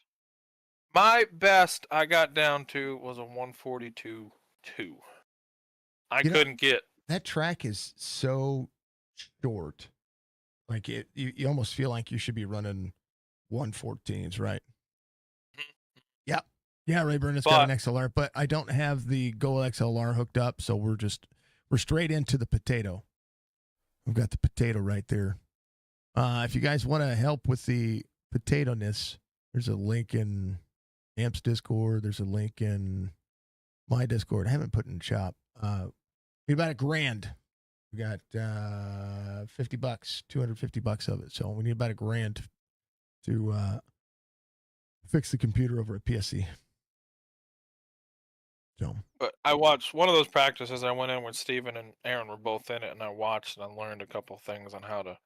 My best I got down to was a 142.2. I couldn't get. That track is so short. Like you almost feel like you should be running 114s, right? Yeah. Yeah, Rayburn has got an XLR, but I don't have the Go XLR hooked up, so we're straight into the potato. I've got the potato right there. If you guys want to help with the potato-ness, there's a link in Amp's Discord. There's a link in my Discord. I haven't put it in the shop. Be about $1,000. We got $50, $250 of it. So we need about $1,000 to fix the computer over at PSC. So, But I watched one of those practices. I went in with Steven and Aaron were both in it, and I watched and I learned a couple things on how to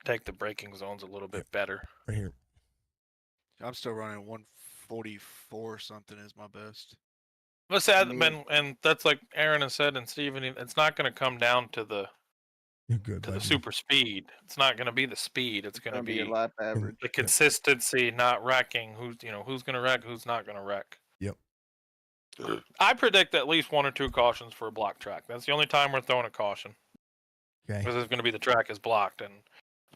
take the braking zones a little bit better. right here. I'm still running 144 something is my best. But sad, and that's like Aaron has said, and Steven, it's not going to come down to the You're good, the buddy. super speed. It's not going to be the speed. It's going to be a lap average. the consistency, not wrecking. Who's going to wreck, who's not going to wreck. Yep. I predict at least 1 or 2 cautions for a block track. That's the only time we're throwing a caution. Okay. Because it's going to be the track is blocked, and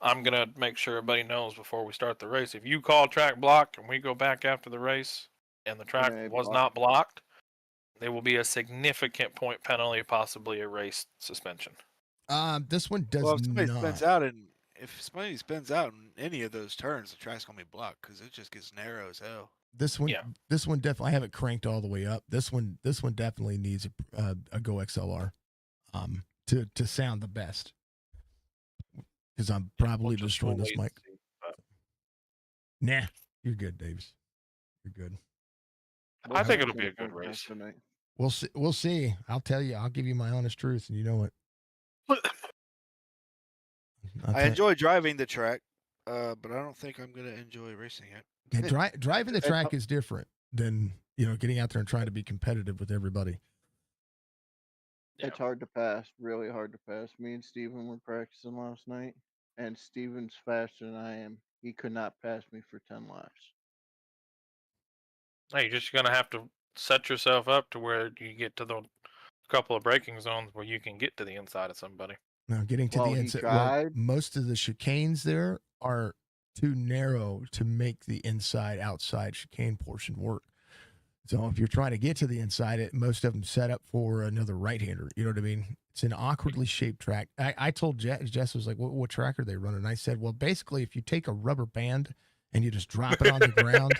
I'm going to make sure everybody knows before we start the race. If you call track block and we go back after the race and the track was not blocked, there will be a significant point penalty, possibly a race suspension. This one does Well, if somebody not. spins out in any of those turns, the track's gonna be blocked because it just gets narrow as hell. This one definitely. I have it cranked all the way up. This one definitely needs a Go XLR, to sound the best. Because I'm probably destroying this mic. Nah, you're good, Davis. You're good. I think it'll be a good race. We'll see. We'll see. I'll tell you. I'll give you my honest truth, and you know it. I enjoy driving the track, but I don't think I'm gonna enjoy racing it. Yeah, driving the track is different than getting out there and trying to be competitive with everybody. It's hard to pass, really hard to pass. Me and Steven were practicing last night, and Steven's faster than I am. He could not pass me for 10 laps. Hey, you're just going to have to set yourself up to where you get to the couple of braking zones where you can get to the inside of somebody. Now, getting to the inside, most of the chicanes there are too narrow to make the inside-outside chicane portion work. So if you're trying to get to the inside, most of them set up for another right-hander. You know what I mean? It's an awkwardly shaped track. I told Jess was like, what track are they running? And I said, well, basically, if you take a rubber band and you just drop it on the ground,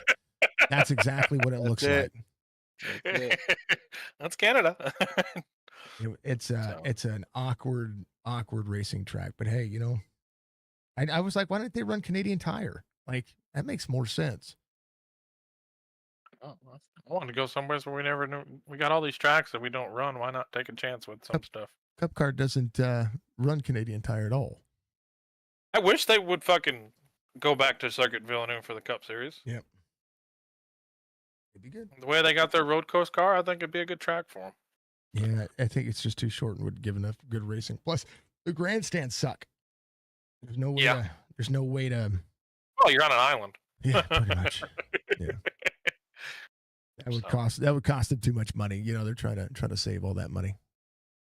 that's exactly what it looks like. That's Canada. It's an awkward racing track. But hey, I was like, why don't they run Canadian Tire? Like, that makes more sense. Oh, I wanted to go somewhere where we never knew. We got all these tracks that we don't run. Why not take a chance with some stuff? Cup Car doesn't run Canadian Tire at all. I wish they would fucking go back to Circuit Villeneuve for the Cup Series. Yep. It'd be good. The way they got their road course car, I think it'd be a good track for them. Yeah, I think it's just too short and would give enough good racing. Plus, the grandstands suck. There's no way. There's no way to. Well, you're on an island. Yeah, pretty much. Yeah. That would cost them too much money. They're trying to save all that money.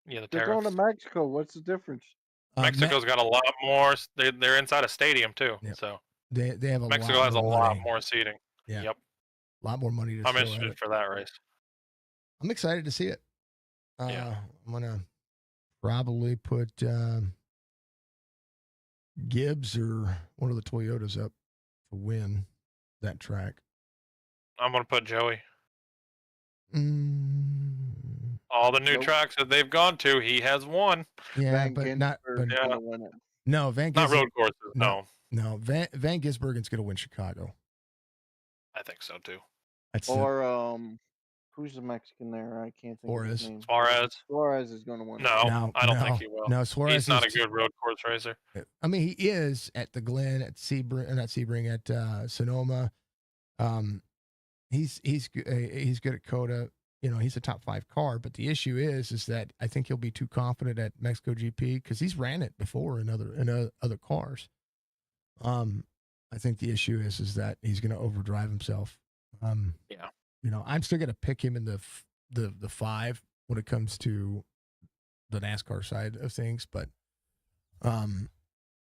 Yeah, the They're going to Mexico. What's the difference? Mexico's got a lot more. They're inside a stadium too, so they have a Mexico lot has a more lot money. more seating. Yeah. Yep. A lot more money to. I'm interested for that race. I'm excited to see it. Yeah. I'm gonna probably put Gibbs or one of the Toyotas up to win that track. I'm gonna put Joey. All the new tracks that they've gone to, he has won. Yeah, but not. No, Van Gisbergen, not road courses. No. Van Gisbergen's going to win Chicago. I think so too. Who's the Mexican there? I can't think Suarez. of his name. Suarez is going to win. No, I don't think he will. No, Suarez. He's not a good road course racer. I mean, he is at the Glen, at Sebring, not Sebring, at Sonoma. He's good at Coda. He's a top 5 car. But the issue is that I think he'll be too confident at Mexico GP because he's ran it before in other cars. I think the issue is that he's going to overdrive himself. Yeah. I'm still going to pick him in the 5 when it comes to the NASCAR side of things, but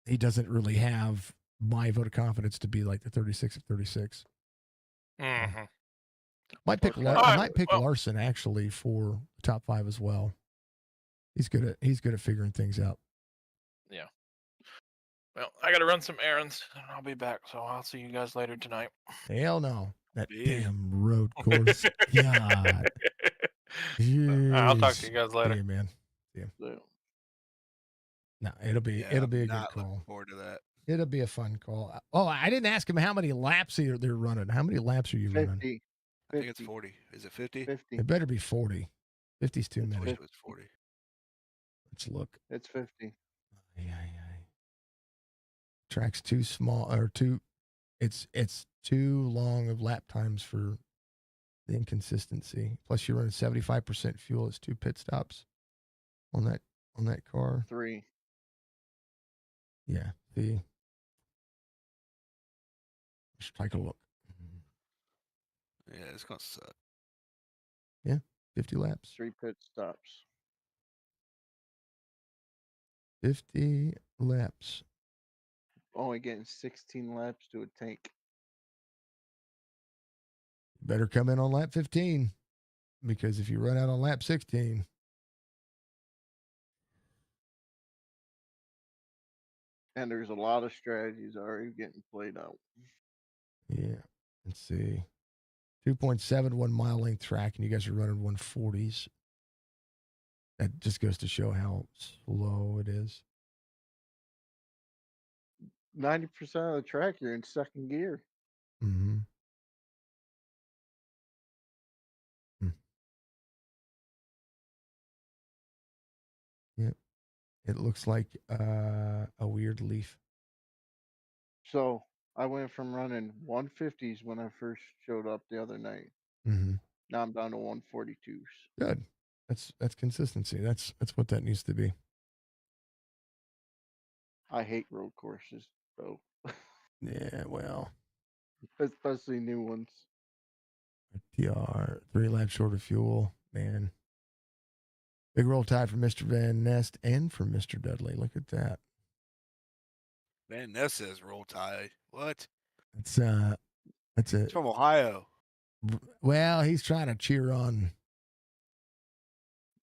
he doesn't really have my vote of confidence to be like the 36 of 36. Mm-hmm. I might pick Larson actually for the top 5 as well. He's good at figuring things out. Yeah. Well, I got to run some errands, and I'll be back. So I'll see you guys later tonight. Hell no, that damn road course. God. I'll talk to you guys later. Yeah, man. Yeah. No, it'll be Yeah, a good not call. looking forward to that. It'll be a fun call. Oh, I didn't ask him how many laps they're running. How many laps are you running? 50. I think it's 40. Is it 50? 50. It better be 40. 50's too It's many. I wish 50. it was 40. Let's look. It's 50. Track's too small or too. It's too long of lap times for the inconsistency. Plus, you're running 75% fuel. It's 2 pit stops on that car. 3. Yeah. See. Let's take a look. Yeah, it's gonna suck. Yeah, 50 laps. 3 pit stops. 50 laps. Only getting 16 laps to a tank. Better come in on lap 15 because if you run out on lap 16, And there's a lot of strategies already getting played out. yeah. Let's see. 2.71 mile length track, and you guys are running 140s. That just goes to show how slow it is. 90% of the track, you're in second gear. Mm-hmm. Yep. It looks like a weird leaf. So I went from running 150s when I first showed up the other night. Mm-hmm. Now I'm down to 142s. Good. That's consistency. That's what that needs to be. I hate road courses, though. Yeah, well. Especially new ones. TR, 3 laps short of fuel. Man. Big roll tide for Mr. Van Nest and for Mr. Dudley. Look at that. Van Ness says roll tide. What? That's it. It's from Ohio. Well, he's trying to cheer on.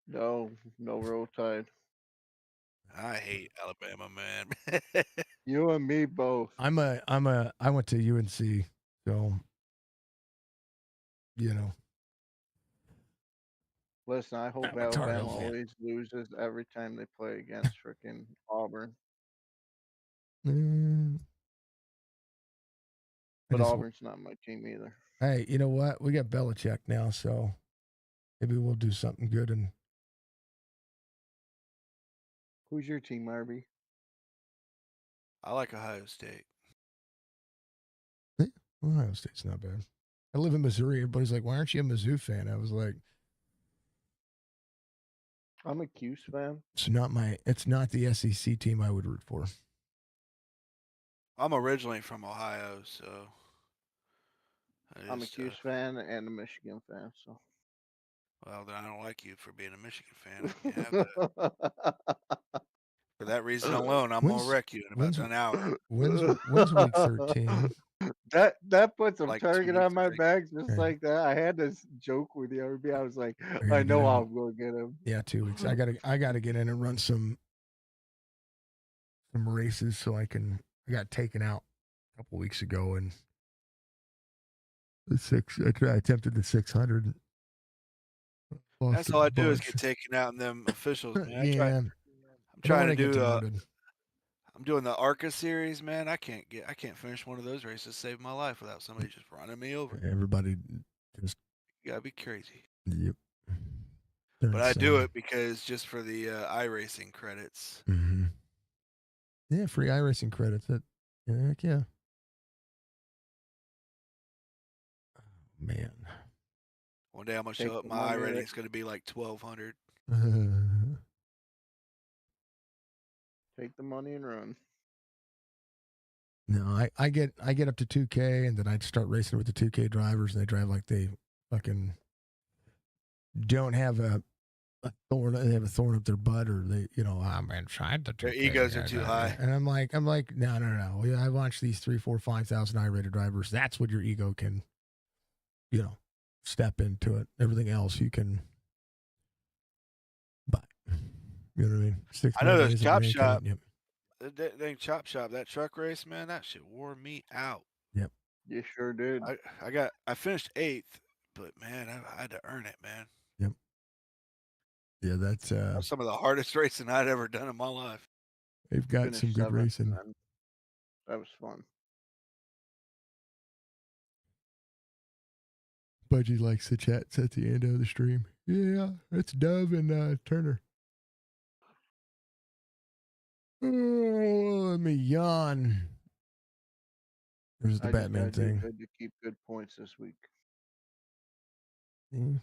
No road tide. I hate Alabama, man. You and me both. I went to UNC, so you know. Listen, I hope I'm a Tar Heel Alabama fan. always loses every time they play against freaking Auburn. But Auburn's not my team either. Hey, you know what? We got Belichick now, so maybe we'll do something good. And Who's your team, Arby? I like Ohio State. Ohio State's not bad. I live in Missouri. Everybody's like, "Why aren't you a Mizzou fan?" I was like, I'm a Cuse fan. It's not the SEC team I would root for. I'm originally from Ohio, so I'm a Cuse fan and a Michigan fan. So. Well, then I don't like you for being a Michigan fan. I can't have that. For that reason alone, I'm gonna wreck you in about an hour. When's week 13? That puts a Like target 2 on my weeks, back just like that. I had this joke with the RB. I was like, I know I'm gonna get him. Yeah, 2 weeks. I gotta get in and run some races so I got taken out a couple weeks ago and I attempted the 600. That's all I do is get taken out in them officials, man. Yeah. I'm trying to do I'm doing the ARCA series, man. I can't finish one of those races, save my life without somebody just running me over. Everybody just You gotta be crazy. Yep. But I do it because just for the iracing credits. Mm-hmm. Yeah, free iRacing credits. Heck yeah. Oh, man. One day I'm gonna show up. My iRating's gonna be like 1,200. Take the money and run. No, I get up to 2K and then I start racing with the 2K drivers and they drive like they fucking don't have a thorn. They have a thorn up their butt, or they, I'm inside the 2K. Their egos are too high. And I'm like, no. I watched these 3, 4, 5,000 I-rated drivers. That's what your ego can, step into it. Everything else you can buy. You know what I mean? I know those Chop Shop. That Chop Shop, that truck race, man, that shit wore me out. Yep. You sure did. I finished 8th, but man, I had to earn it, man. Yep. Yeah, that's some of the hardest racing I'd ever done in my life. They've got Finished some good 7th, racing. and that was fun. Budgie likes the chats at the end of the stream. Yeah, it's Dove and Turner. Oh, let me yawn. There's the Batman thing. Good to keep good points this week. Where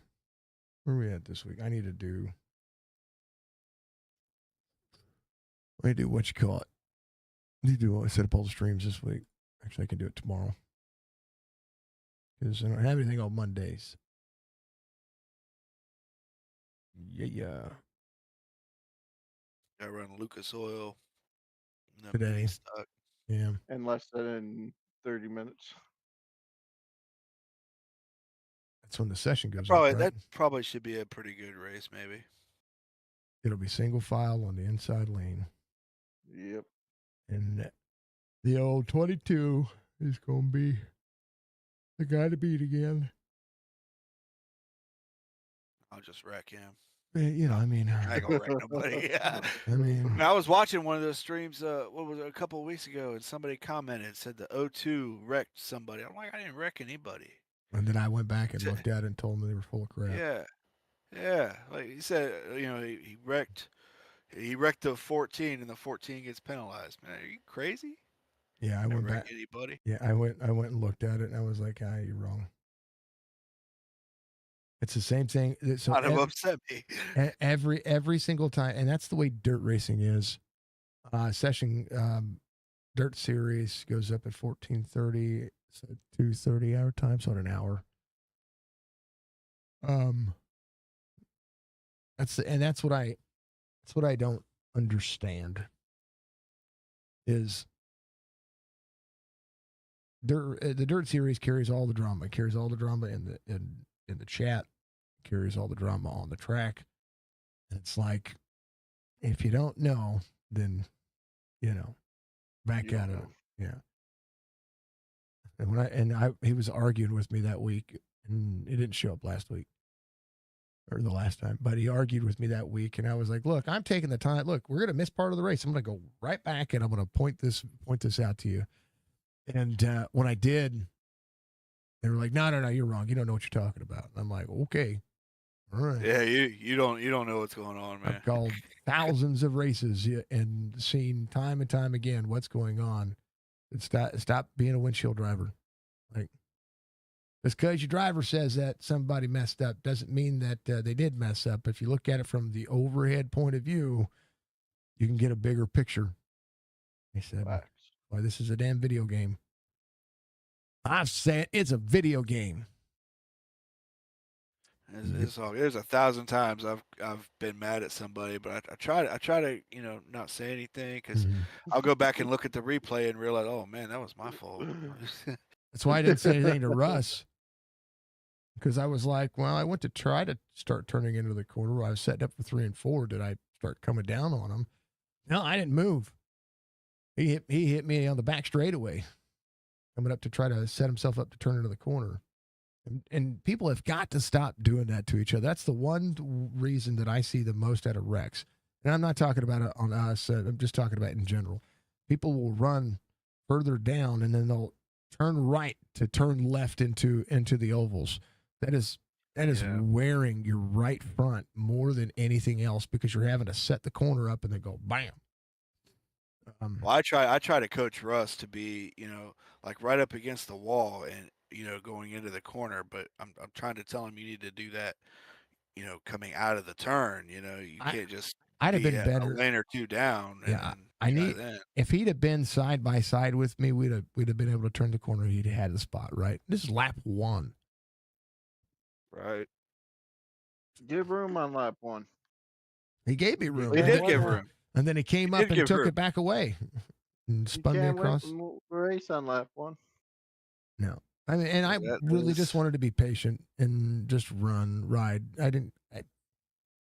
are we at this week? I need to do what you call it. I need to set up all the streams this week. Actually, I can do it tomorrow because I don't have anything on Mondays. Yeah. I run Lucas Oil Today. Yeah. In less than 30 minutes. That's when the session goes probably, up, right? That probably should be a pretty good race, maybe. It'll be single file on the inside lane. Yep. And the old 22 is going to be the guy to beat again. I'll just wreck him. You know, I mean, I ain't gonna wreck nobody. I mean, I was watching one of those streams. What was it, a couple of weeks ago, and somebody commented, said the O2 wrecked somebody. I'm like, I didn't wreck anybody. And then I went back and looked at it and told them they were full of crap. Yeah. Like he said, he wrecked the 14, and the 14 gets penalized. Man, are you crazy? Yeah, I went back. Anybody? Yeah, I went and looked at it, and I was like, you're wrong. It's the same thing. So Not have upset me. Every single time, and that's the way dirt racing is. Session dirt series goes up at 14:30, so 2:30 hour time, so an hour. That's what I don't understand is the dirt series carries all the drama. It carries all the drama in the chat, carries all the drama on the track. And it's like, if you don't know, then back out of it. Yeah. And he was arguing with me that week, and he didn't show up last week or the last time, but he argued with me that week, and I was like, look, I'm taking the time. Look, we're gonna miss part of the race. I'm gonna go right back, and I'm gonna point this out to you. And when I did, they were like, no, you're wrong. You don't know what you're talking about. And I'm like, okay. All right. Yeah, you don't know what's going on, man. I've called thousands of races and seen time and time again what's going on. Stop being a windshield driver. Like, just because your driver says that somebody messed up doesn't mean that they did mess up. If you look at it from the overhead point of view, you can get a bigger picture. He said, "Why, this is a damn video game." I've said it's a video game. There's 1,000 times I've been mad at somebody, but I try to not say anything because I'll go back and look at the replay and realize, oh man, that was my fault. That's why I didn't say anything to Russ, because I was like, well, I went to try to start turning into the corner. I was setting up for 3 and 4. Did I start coming down on him? No, I didn't move. He hit me on the back straightaway, coming up to try to set himself up to turn into the corner. And people have got to stop doing that to each other. That's the one reason that I see the most out of wrecks. And I'm not talking about it on us. I'm just talking about it in general. People will run further down and then they'll turn right to turn left into the ovals. That is wearing your right front more than anything else, because you're having to set the corner up and then go bam. Well, I try to coach Russ to be, like right up against the wall and, going into the corner, but I'm trying to tell him you need to do that, coming out of the turn. You can't just I'd have been better a lane or two down. Yeah, if he'd have been side by side with me, we'd have been able to turn the corner. He'd have had the spot right. This is lap 1. Right. Give room on lap 1. He gave me room. He did give room. And then he came up and took it back away and spun me across. Race on lap 1. No. I mean, and I really just wanted to be patient and just ride.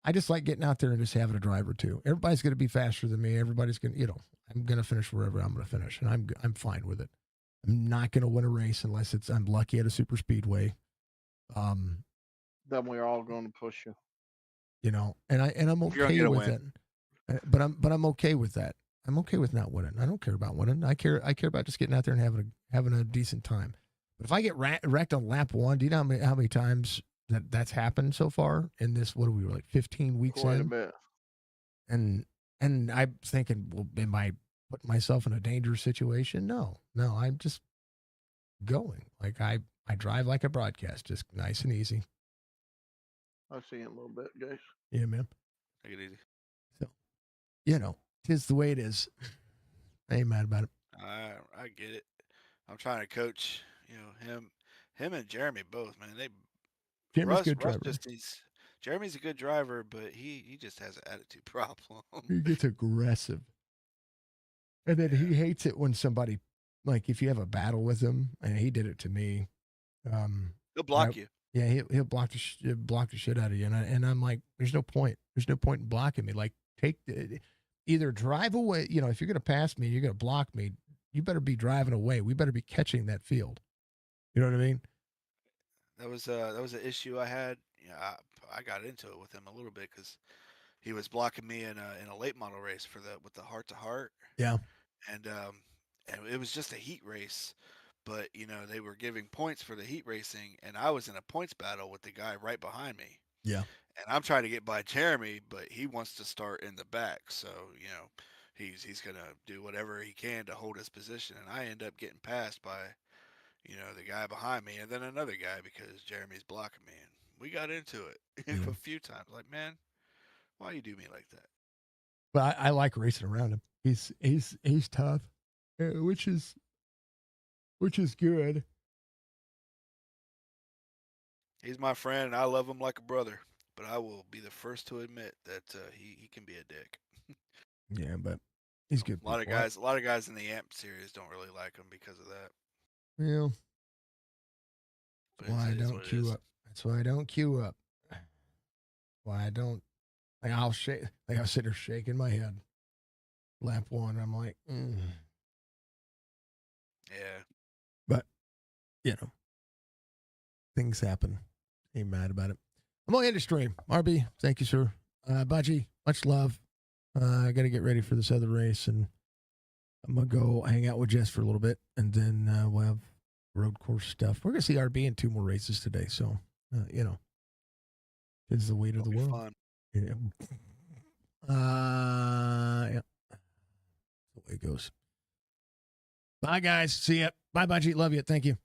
I just like getting out there and just having a drive or two. Everybody's going to be faster than me. Everybody's going to, I'm going to finish wherever I'm going to finish, and I'm fine with it. I'm not going to win a race unless I'm lucky at a super speedway. Then we're all going to push you. And I'm okay with it. But I'm okay with that. I'm okay with not winning. I don't care about winning. I care about just getting out there and having a decent time. But if I get wrecked on lap 1, do you know how many times that's happened so far in this? What are we like 15 weeks Quite in? a bit. And I'm thinking, well, am I putting myself in a dangerous situation? No, I'm just going. Like I drive like a broadcast, just nice and easy. I'll see you in a little bit, guys. Yeah, man. Take it easy. So, tis the way it is. I ain't mad about it. I get it. I'm trying to coach, him and Jeremy both, man. Jeremy's a good driver. Jeremy's a good driver, but he just has an attitude problem. He gets aggressive. And then he hates it when somebody, like if you have a battle with him, and he did it to me. He'll block you. Yeah, he'll block the shit out of you. And I'm like, there's no point. There's no point in blocking me. Like, either drive away. If you're going to pass me and you're going to block me, you better be driving away. We better be catching that field. You know what I mean? That was an issue I had. I got into it with him a little bit because he was blocking me in a late model race with the heart to heart. Yeah. And it was just a heat race, but they were giving points for the heat racing, and I was in a points battle with the guy right behind me. Yeah. And I'm trying to get by Jeremy, but he wants to start in the back, so he's gonna do whatever he can to hold his position, and I end up getting passed by the guy behind me, and then another guy because Jeremy's blocking me, and we got into it a few times. Like, man, why you do me like that? But I like racing around him. He's tough, which is good. He's my friend, and I love him like a brother. But I will be the first to admit that he can be a dick. Yeah, but he's good. A lot of guys in the AMP series don't really like him because of that. Yeah. That's why I don't queue up. That's why I don't queue up. Why I don't. Like I'll shake. Like I'll sit there shaking my head. Lap 1, I'm like, Yeah. But things happen. Ain't mad about it. I'm going to end the stream. RB, thank you, sir. Budgie, much love. I got to get ready for this other race, and I'm going to go hang out with Jess for a little bit, and then we'll have road course stuff. We're going to see RB in 2 more races today, so, it's the weight of the world. Fun. Yeah. Yeah. That's the way it goes. Bye, guys. See ya. Bye, Budgie. Love you. Thank you.